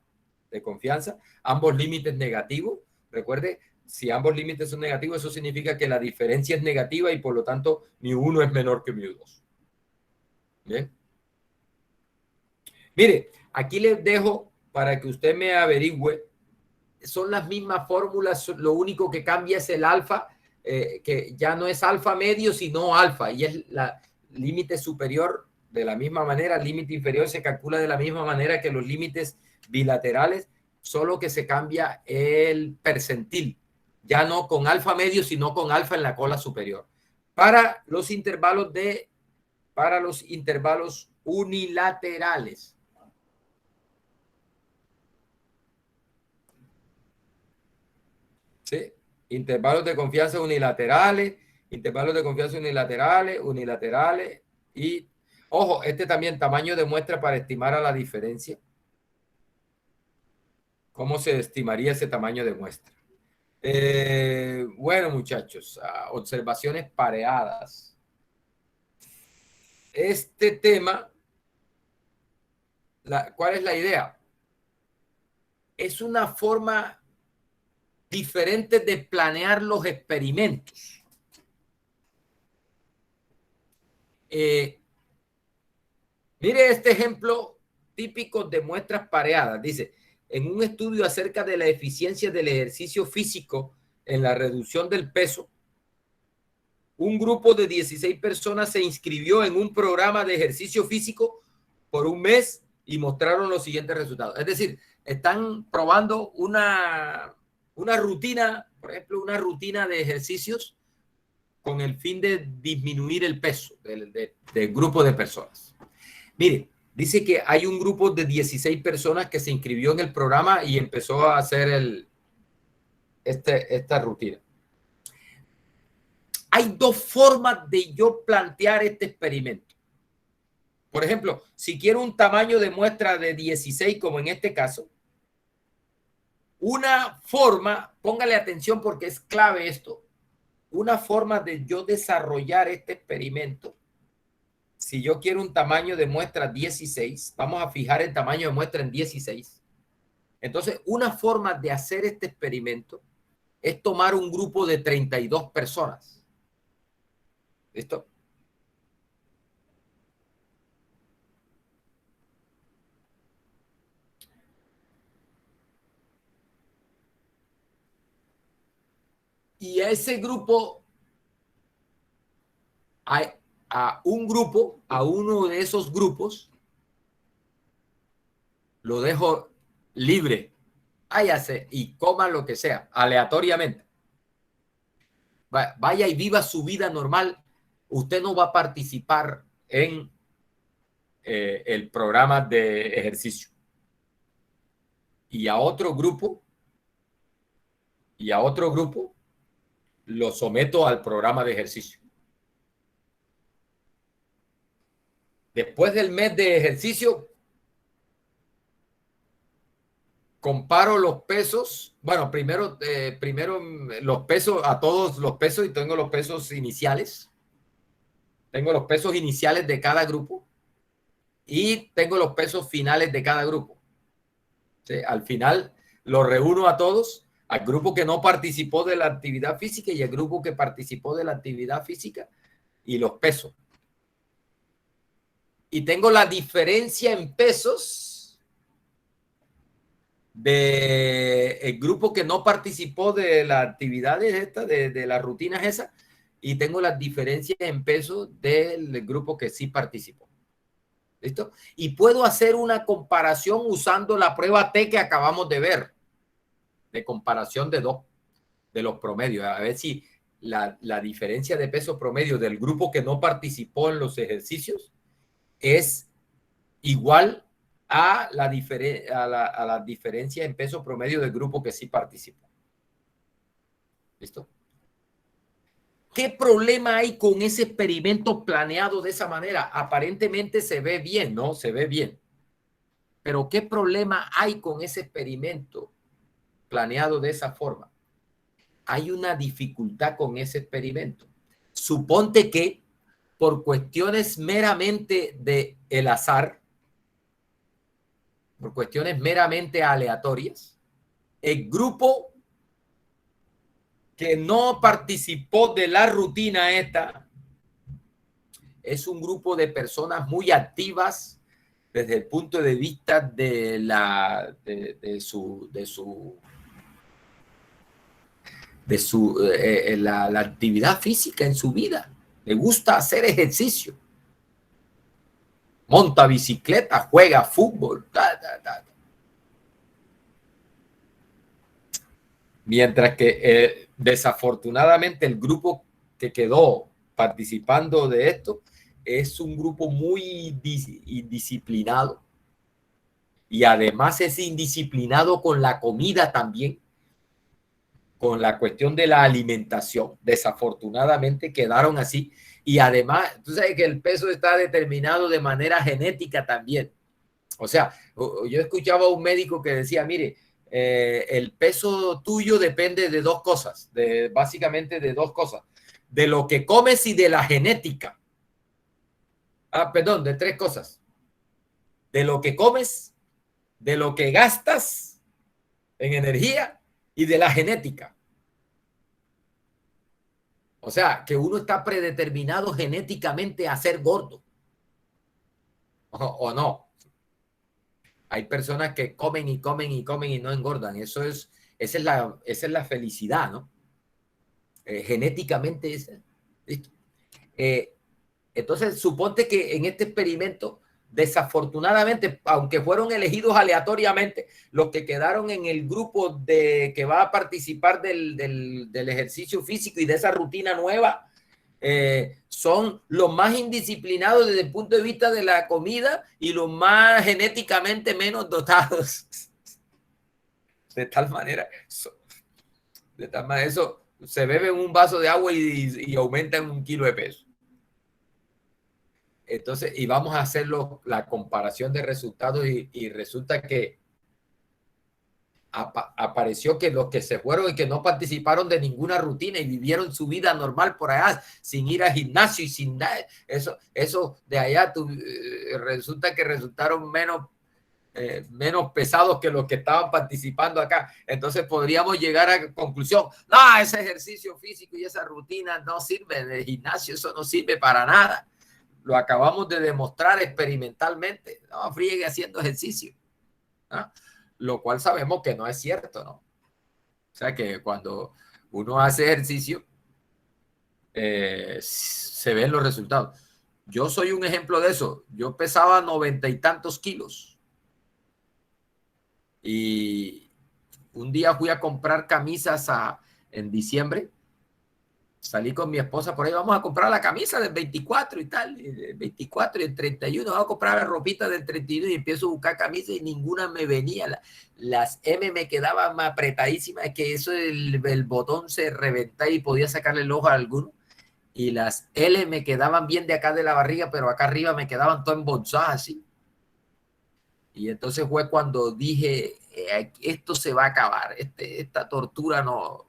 de confianza. Ambos límites negativos. Recuerde, si ambos límites son negativos, eso significa que la diferencia es negativa y por lo tanto μ1 es menor que μ2. Bien. Mire, aquí les dejo para que usted me averigüe. Son las mismas fórmulas, lo único que cambia es el alfa, que ya no es alfa medio, sino alfa, y es la límite superior de la misma manera, el límite inferior se calcula de la misma manera que los límites bilaterales, solo que se cambia el percentil, ya no con alfa medio, sino con alfa en la cola superior. Para los intervalos unilaterales. ¿Sí? Intervalos de confianza unilaterales y, ojo, este también tamaño de muestra para estimar a la diferencia. ¿Cómo se estimaría ese tamaño de muestra? Bueno, muchachos, observaciones pareadas. Este tema, ¿cuál es la idea? Es una forma diferente de planear los experimentos. Mire este ejemplo típico de muestras pareadas. Dice, en un estudio acerca de la eficiencia del ejercicio físico en la reducción del peso, un grupo de 16 personas se inscribió en un programa de ejercicio físico por un mes y mostraron los siguientes resultados. Es decir, están probando una rutina, por ejemplo, una rutina de ejercicios con el fin de disminuir el peso del grupo de personas. Mire, dice que hay un grupo de 16 personas que se inscribió en el programa y empezó a hacer esta rutina. Hay dos formas de yo plantear este experimento. Por ejemplo, si quiero un tamaño de muestra de 16, como en este caso, una forma, póngale atención porque es clave esto, una forma de yo desarrollar este experimento. Si yo quiero un tamaño de muestra 16, vamos a fijar el tamaño de muestra en 16. Entonces, una forma de hacer este experimento es tomar un grupo de 32 personas. ¿Listo? Y a ese grupo, a uno de esos grupos, lo dejo libre. Váyase y coma lo que sea, aleatoriamente. Vaya y viva su vida normal. Usted no va a participar en el programa de ejercicio. Y a otro grupo lo someto al programa de ejercicio. Después del mes de ejercicio, comparo los pesos. Bueno, primero los pesos, a todos los pesos, y tengo los pesos iniciales. Tengo los pesos iniciales de cada grupo y tengo los pesos finales de cada grupo. ¿Sí? Al final los reúno a todos, al grupo que no participó de la actividad física y al grupo que participó de la actividad física, y los pesos. Y tengo la diferencia en pesos del grupo que no participó de las actividades estas, de las rutinas esas, y tengo las diferencias en pesos del grupo que sí participó. ¿Listo? Y puedo hacer una comparación usando la prueba T que acabamos de ver, de comparación de los promedios, a ver si la diferencia de peso promedio del grupo que no participó en los ejercicios es igual a la diferencia en peso promedio del grupo que sí participó. ¿Listo? ¿Qué problema hay con ese experimento planeado de esa manera? Aparentemente se ve bien, ¿no? Se ve bien. Pero ¿qué problema hay con ese experimento planeado de esa forma? Hay una dificultad con ese experimento. Suponte que por cuestiones meramente de el azar, por cuestiones meramente aleatorias, el grupo que no participó de la rutina esta es un grupo de personas muy activas desde el punto de vista de la actividad física en su vida. Le gusta hacer ejercicio. Monta bicicleta, juega fútbol. Mientras que desafortunadamente el grupo que quedó participando de esto es un grupo muy indisciplinado y además es indisciplinado con la comida también, con la cuestión de la alimentación. Desafortunadamente quedaron así y además tú sabes que el peso está determinado de manera genética también. O sea, yo escuchaba a un médico que decía, mire, el peso tuyo depende de dos cosas, básicamente de dos cosas, de lo que comes y de la genética. Perdón, de tres cosas. De lo que comes, de lo que gastas en energía y de la genética. O sea, que uno está predeterminado genéticamente a ser gordo. O no. Hay personas que comen y comen y comen y no engordan. Esa es la felicidad, ¿no? Genéticamente es. ¿Listo? Entonces, suponte que en este experimento, desafortunadamente, aunque fueron elegidos aleatoriamente, los que quedaron en el grupo que va a participar del ejercicio físico y de esa rutina nueva, son los más indisciplinados desde el punto de vista de la comida y los más genéticamente menos dotados. De tal manera eso se bebe un vaso de agua y aumentan 1 kilo de peso. Entonces, y vamos a hacer la comparación de resultados y resulta que apareció que los que se fueron y que no participaron de ninguna rutina y vivieron su vida normal por allá sin ir al gimnasio y sin nada, eso de allá resulta que resultaron menos pesados que los que estaban participando acá. Entonces podríamos llegar a la conclusión, no, ese ejercicio físico y esa rutina no sirve, de gimnasio eso no sirve para nada. Lo acabamos de demostrar experimentalmente. No, friegue haciendo ejercicio, ¿no? Lo cual sabemos que no es cierto, ¿no? O sea que cuando uno hace ejercicio, se ven los resultados. Yo soy un ejemplo de eso. Yo pesaba 90 y tantos kilos. Y un día fui a comprar camisas en diciembre. Salí con mi esposa por ahí, vamos a comprar la camisa del 24 y tal, el 24 y el 31, vamos a comprar la ropita del 31 y empiezo a buscar camisas y ninguna me venía. Las M me quedaban apretadísimas, es que eso el botón se reventaba y podía sacarle el ojo a alguno. Y las L me quedaban bien de acá de la barriga, pero acá arriba me quedaban todo embolsadas así. Y entonces fue cuando dije, esto se va a acabar, esta tortura no.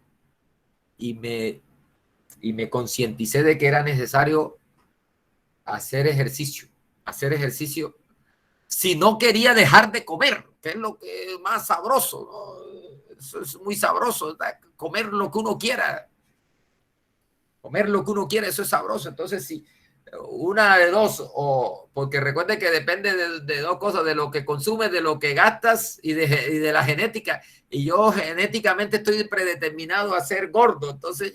Y me concienticé de que era necesario hacer ejercicio si no quería dejar de comer, que es lo que es más sabroso, ¿no? Eso es muy sabroso, ¿verdad? Comer lo que uno quiera, eso es sabroso. Entonces, si una de dos, o porque recuerde que depende de dos cosas, de lo que consumes, de lo que gastas y de la genética. Y yo genéticamente estoy predeterminado a ser gordo, entonces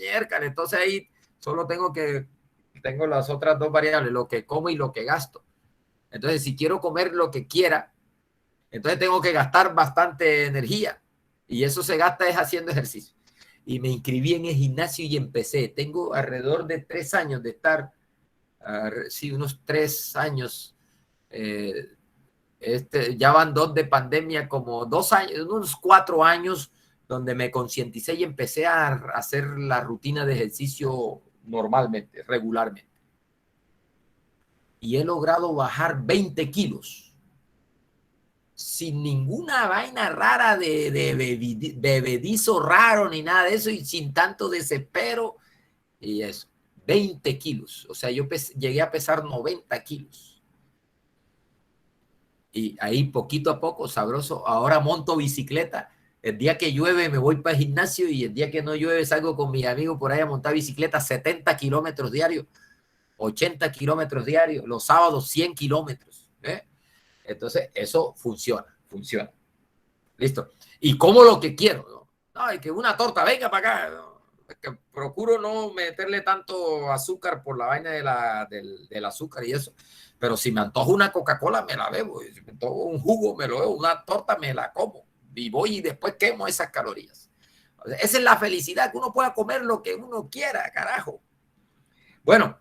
ahí solo tengo las otras dos variables, lo que como y lo que gasto. Entonces, si quiero comer lo que quiera, entonces tengo que gastar bastante energía y eso se gasta es haciendo ejercicio. Y me inscribí en el gimnasio y empecé. Tengo alrededor de 3 años de estar, sí, unos 3 años Ya van 2 de pandemia, como 2 años, unos 4 años, donde me concienticé y empecé a hacer la rutina de ejercicio normalmente, regularmente. Y he logrado bajar 20 kilos sin ninguna vaina rara de bebedizo raro ni nada de eso, y sin tanto desespero y eso. 20 kilos. O sea, yo llegué a pesar 90 kilos. Y ahí poquito a poco, sabroso. Ahora monto bicicleta. El día que llueve me voy para el gimnasio, y el día que no llueve salgo con mis amigos por ahí a montar bicicleta 70 kilómetros diarios, 80 kilómetros diarios, los sábados 100 kilómetros. Entonces, eso funciona, funciona. Listo. Y como lo que quiero, ¿no? No, es que una torta, venga para acá, ¿no? Es que procuro no meterle tanto azúcar por la vaina del azúcar y eso. Pero si me antojo una Coca-Cola, me la bebo. Si me antojo un jugo, me lo bebo. Una torta, me la como. Y voy y después quemo esas calorías. O sea, esa es la felicidad, que uno pueda comer lo que uno quiera, carajo. Bueno,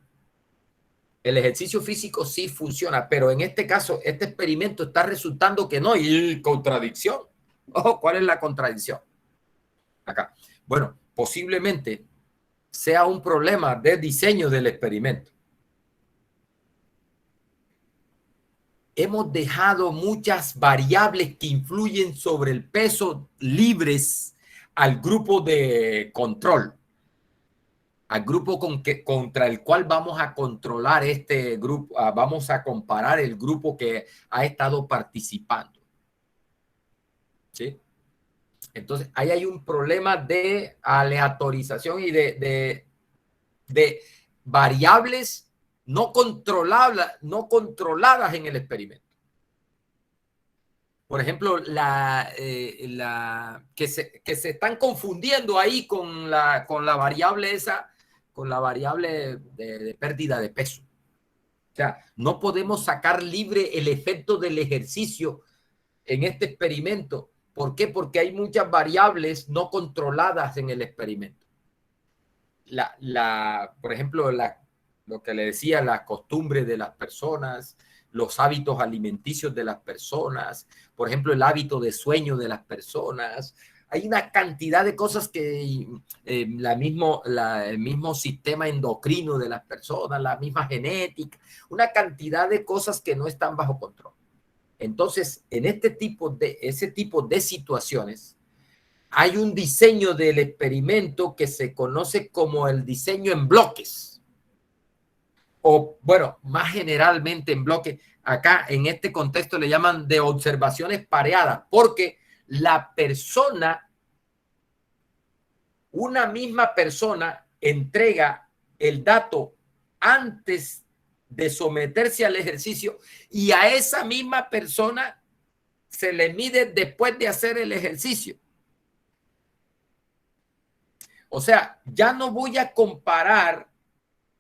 el ejercicio físico sí funciona, pero en este caso, este experimento está resultando que no hay contradicción. Ojo, ¿cuál es la contradicción? Acá. Bueno, posiblemente sea un problema de diseño del experimento. Hemos dejado muchas variables que influyen sobre el peso libres al grupo de control, al grupo contra el cual vamos a controlar este grupo, vamos a comparar el grupo que ha estado participando. ¿Sí? Entonces, ahí hay un problema de aleatorización y de variables no controladas en el experimento. Por ejemplo, que se están confundiendo ahí con la variable esa, con la variable de pérdida de peso. O sea, no podemos sacar libre el efecto del ejercicio en este experimento. ¿Por qué? Porque hay muchas variables no controladas en el experimento. Por ejemplo, lo que le decía, la costumbre de las personas, los hábitos alimenticios de las personas, por ejemplo, el hábito de sueño de las personas. Hay una cantidad de cosas que el mismo sistema endocrino de las personas, la misma genética, una cantidad de cosas que no están bajo control. Entonces, en ese tipo de situaciones, hay un diseño del experimento que se conoce como el diseño en bloques. O, bueno, más generalmente en bloques. Acá, en este contexto, le llaman de observaciones pareadas, porque una misma persona entrega el dato antes de someterse al ejercicio, y a esa misma persona se le mide después de hacer el ejercicio. O sea, ya no voy a comparar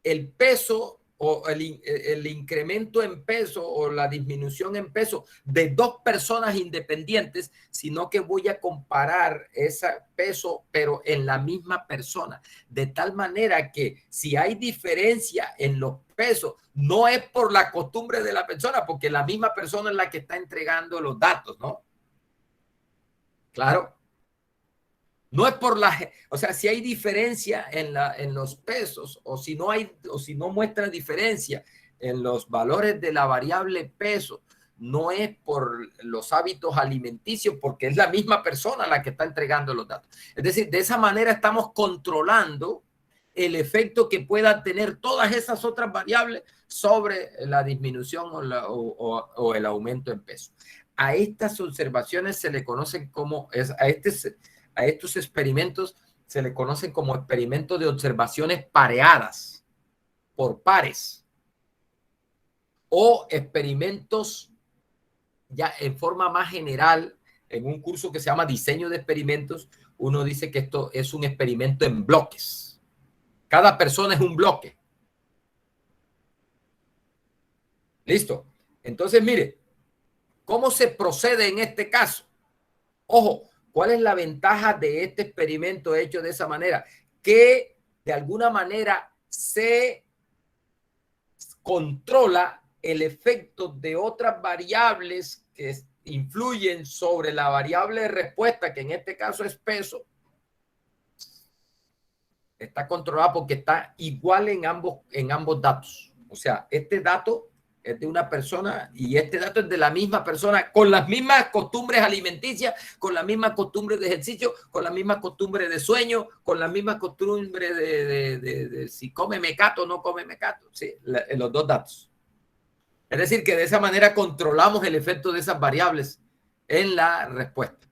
el peso o el incremento en peso o la disminución en peso de dos personas independientes, sino que voy a comparar ese peso, pero en la misma persona. De tal manera que si hay diferencia en los pesos, no es por la costumbre de la persona, porque la misma persona es la que está entregando los datos, ¿no? Claro. No es por o sea, si hay diferencia en los pesos, o si no muestra diferencia en los valores de la variable peso, no es por los hábitos alimenticios, porque es la misma persona la que está entregando los datos. Es decir, de esa manera estamos controlando el efecto que puedan tener todas esas otras variables sobre la disminución o el aumento en peso. A estas observaciones se le conocen como, a estos experimentos se le conocen como experimentos de observaciones pareadas, por pares, o experimentos ya en forma más general. En un curso que se llama diseño de experimentos, uno dice que esto es un experimento en bloques. Cada persona es un bloque. Listo. Entonces, mire, ¿cómo se procede en este caso? Ojo, ¿cuál es la ventaja de este experimento hecho de esa manera? Que de alguna manera se controla el efecto de otras variables que influyen sobre la variable de respuesta, que en este caso es peso, está controlada porque está igual en ambos datos. O sea, este dato es de una persona y este dato es de la misma persona, con las mismas costumbres alimenticias, con las mismas costumbres de ejercicio, con las mismas costumbres de sueño, con las mismas costumbres de si come mecato o no come mecato. Sí, los dos datos. Es decir, que de esa manera controlamos el efecto de esas variables en la respuesta.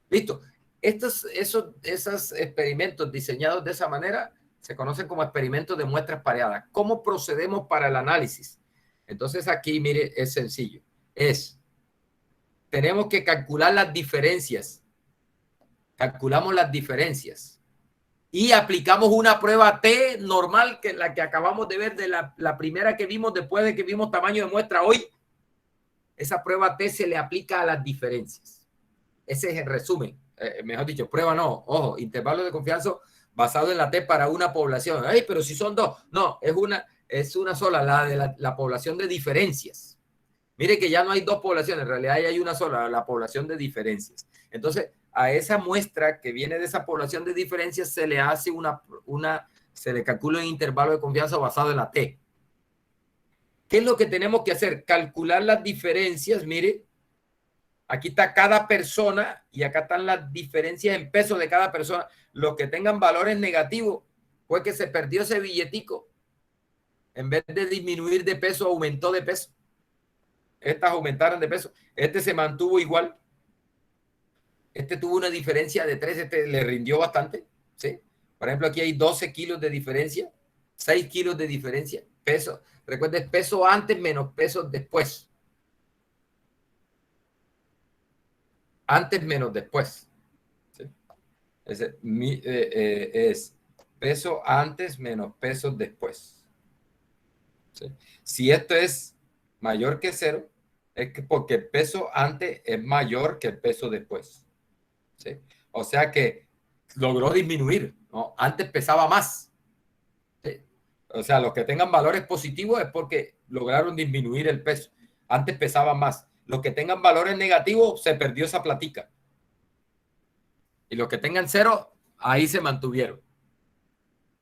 Listo. Esos experimentos diseñados de esa manera se conocen como experimentos de muestras pareadas. ¿Cómo procedemos para el análisis? Entonces aquí, mire, es sencillo. Tenemos que calcular las diferencias. Calculamos las diferencias. Y aplicamos una prueba T normal, que la que acabamos de ver de la primera que vimos después de que vimos tamaño de muestra hoy. Esa prueba T se le aplica a las diferencias. Ese es el resumen. Mejor dicho, prueba no. Ojo, intervalo de confianza basado en la T para una población. Ay, pero si son dos. No, es una sola, la de la población de diferencias. Mire que ya no hay dos poblaciones, en realidad hay una sola, la población de diferencias. Entonces, a esa muestra que viene de esa población de diferencias se le hace se le calcula un intervalo de confianza basado en la T. ¿Qué es lo que tenemos que hacer? Calcular las diferencias, mire. Aquí está cada persona y acá están las diferencias en peso de cada persona. Los que tengan valores negativos, pues que se perdió ese billetico. En vez de disminuir de peso, aumentó de peso. Estas aumentaron de peso. Este se mantuvo igual. Este tuvo una diferencia de 3, este le rindió bastante. ¿Sí? Por ejemplo, aquí hay 12 kilos de diferencia, 6 kilos de diferencia. Peso. Recuerden, peso antes menos peso después. Antes menos después. ¿Sí? Es peso antes menos peso después. ¿Sí? Si esto es mayor que 0, es que porque el peso antes es mayor que el peso después. ¿Sí? O sea que logró disminuir, ¿no? Antes pesaba más. ¿Sí? O sea, los que tengan valores positivos es porque lograron disminuir el peso. Antes pesaba más. Los que tengan valores negativos, se perdió esa platica. Y los que tengan 0, ahí se mantuvieron.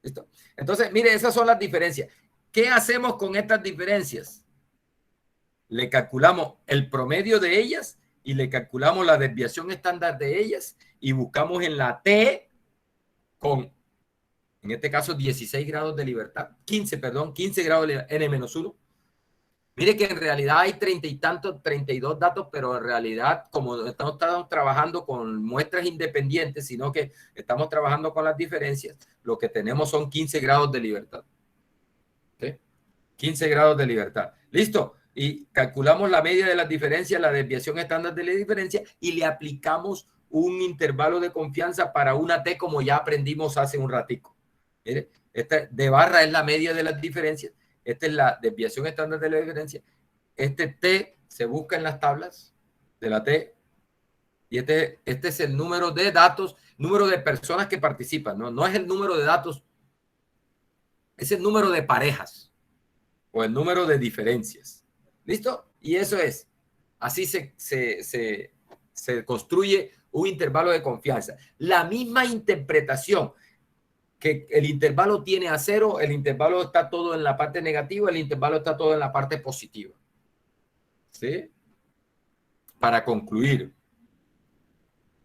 ¿Listo? Entonces, mire, esas son las diferencias. ¿Qué hacemos con estas diferencias? Le calculamos el promedio de ellas y le calculamos la desviación estándar de ellas y buscamos en la T con, en este caso, 16 grados de libertad, 15 grados de N-1. Mire que en realidad hay 30 y tantos, 32 datos, pero en realidad, como no estamos trabajando con muestras independientes, sino que estamos trabajando con las diferencias, lo que tenemos son 15 grados de libertad. ¿Sí? 15 grados de libertad. ¿Listo? Y calculamos la media de las diferencias, la desviación estándar de la diferencia y le aplicamos un intervalo de confianza para una T como ya aprendimos hace un ratico. Mire, esta de barra es la media de las diferencias. Esta es la desviación estándar de la diferencia. Este T se busca en las tablas de la T y este es el número de datos, número de personas que participan. No es el número de datos, es el número de parejas o el número de diferencias. ¿Listo? Y eso es. Así se construye un intervalo de confianza. La misma interpretación que el intervalo tiene a 0, el intervalo está todo en la parte negativa, el intervalo está todo en la parte positiva. ¿Sí? Para concluir.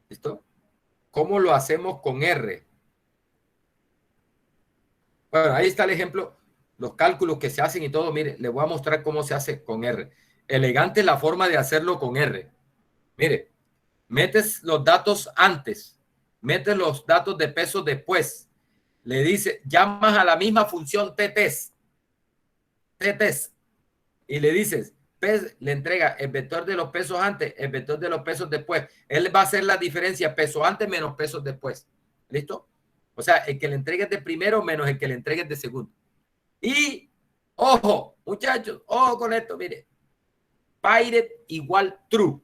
¿Listo? ¿Cómo lo hacemos con R? Bueno, ahí está el ejemplo, los cálculos que se hacen y todo. Mire, les voy a mostrar cómo se hace con R. Elegante la forma de hacerlo con R. Mire, metes los datos antes, metes los datos de peso después. Le dice, llamas a la misma función t-test, y le dices, le entrega el vector de los pesos antes, el vector de los pesos después. Él va a hacer la diferencia peso antes menos pesos después. ¿Listo? O sea, el que le entregues de primero menos el que le entregues de segundo. Y, ojo, muchachos, ojo con esto, mire. Pirate igual true.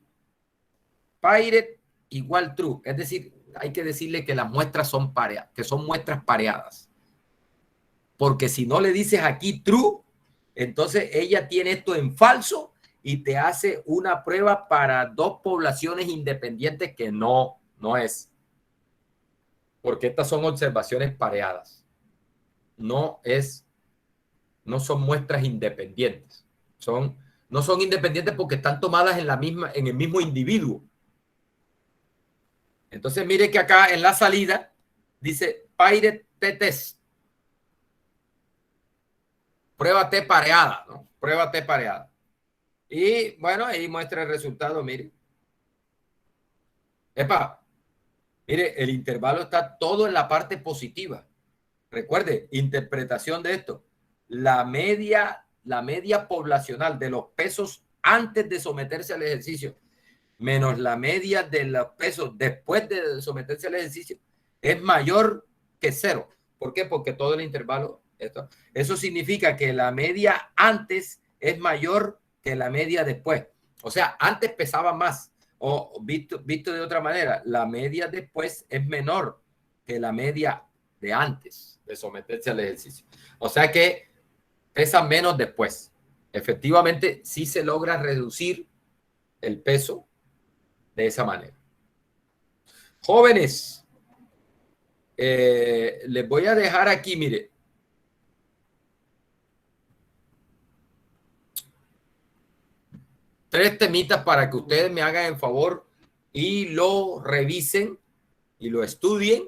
Pirate igual true. Es decir, hay que decirle que las muestras son pareadas, que son muestras pareadas. Porque si no le dices aquí true, Entonces ella tiene esto en falso y te hace una prueba para dos poblaciones independientes que no es. Porque estas son observaciones pareadas. No son muestras independientes. No son independientes porque están tomadas en el mismo individuo. Entonces mire que acá en la salida dice Paired T-test. Prueba T pareada, ¿no? Prueba T pareada. Y bueno, ahí muestra el resultado, mire. Epa, mire, el intervalo está todo en la parte positiva. Recuerde, interpretación de esto. La media poblacional de los pesos antes de someterse al ejercicio menos la media de los pesos después de someterse al ejercicio es mayor que cero. ¿Por qué? Porque todo el intervalo, eso significa que la media antes es mayor que la media después. O sea, antes pesaba más. O visto de otra manera, la media después es menor que la media de antes de someterse al ejercicio. O sea que pesa menos después. Efectivamente, sí se logra reducir el peso de esa manera. Jóvenes, les voy a dejar aquí, mire. Tres temitas para que ustedes me hagan el favor y lo revisen y lo estudien.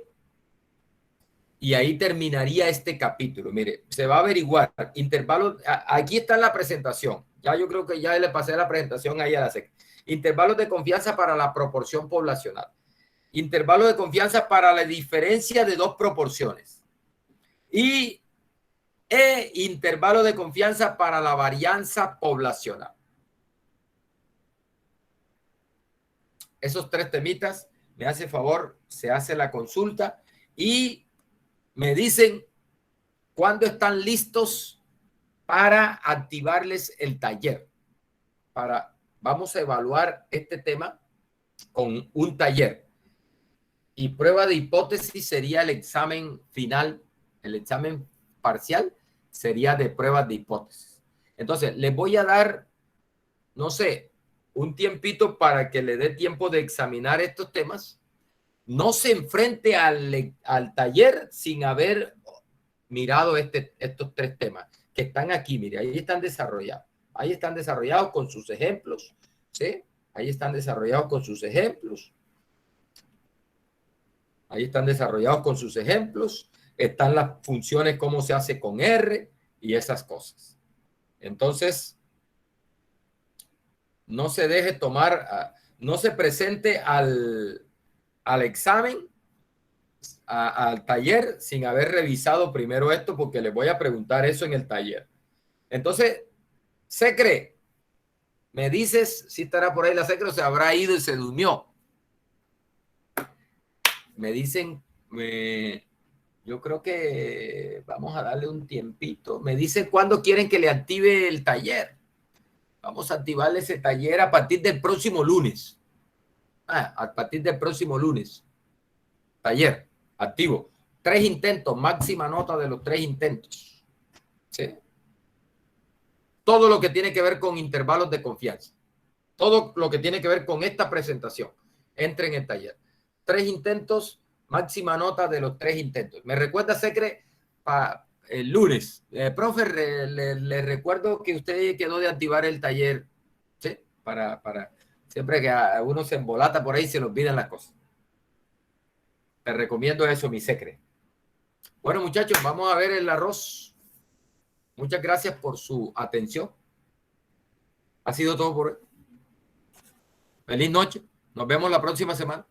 Y ahí terminaría este capítulo. Mire, se va a averiguar intervalos. Aquí está en la presentación. Ya yo creo que ya le pasé la presentación ahí a la SEC. Intervalos de confianza para la proporción poblacional. Intervalo de confianza para la diferencia de dos proporciones. Y intervalo de confianza para la varianza poblacional. Esos tres temitas, me hace favor, se hace la consulta y me dicen cuándo están listos para activarles el taller. Vamos a evaluar este tema con un taller. Y prueba de hipótesis sería el examen final, el examen parcial sería de pruebas de hipótesis. Entonces, les voy a dar, no sé, un tiempito para que le dé tiempo de examinar estos temas. No se enfrente al taller sin haber mirado estos tres temas que están aquí. Mire, ahí están desarrollados. Ahí están desarrollados con sus ejemplos. ¿Sí? Ahí están desarrollados con sus ejemplos. Ahí están desarrollados con sus ejemplos. Están las funciones, cómo se hace con R y esas cosas. Entonces, no se deje tomar, no se presente al examen, al taller, sin haber revisado primero esto, porque les voy a preguntar eso en el taller. Entonces, Secre, me dices si estará por ahí la Secre o se habrá ido y se durmió. Me dicen, yo creo que vamos a darle un tiempito. Me dicen cuándo quieren que le active el taller. Vamos a activarle ese taller a partir del próximo lunes. A partir del próximo lunes. Taller activo. 3 intentos, máxima nota de los 3 intentos. ¿Sí? Todo lo que tiene que ver con intervalos de confianza. Todo lo que tiene que ver con esta presentación. Entre en el taller. 3 intentos, máxima nota de los 3 intentos. Me recuerda, Secre, para el lunes. Profe, le recuerdo que usted quedó de activar el taller. ¿Sí? Para siempre que a uno se embolata por ahí, se le olvidan las cosas. Te recomiendo eso, mi Secre. Bueno, muchachos, vamos a ver el arroz. Muchas gracias por su atención. Ha sido todo por hoy. Feliz noche. Nos vemos la próxima semana.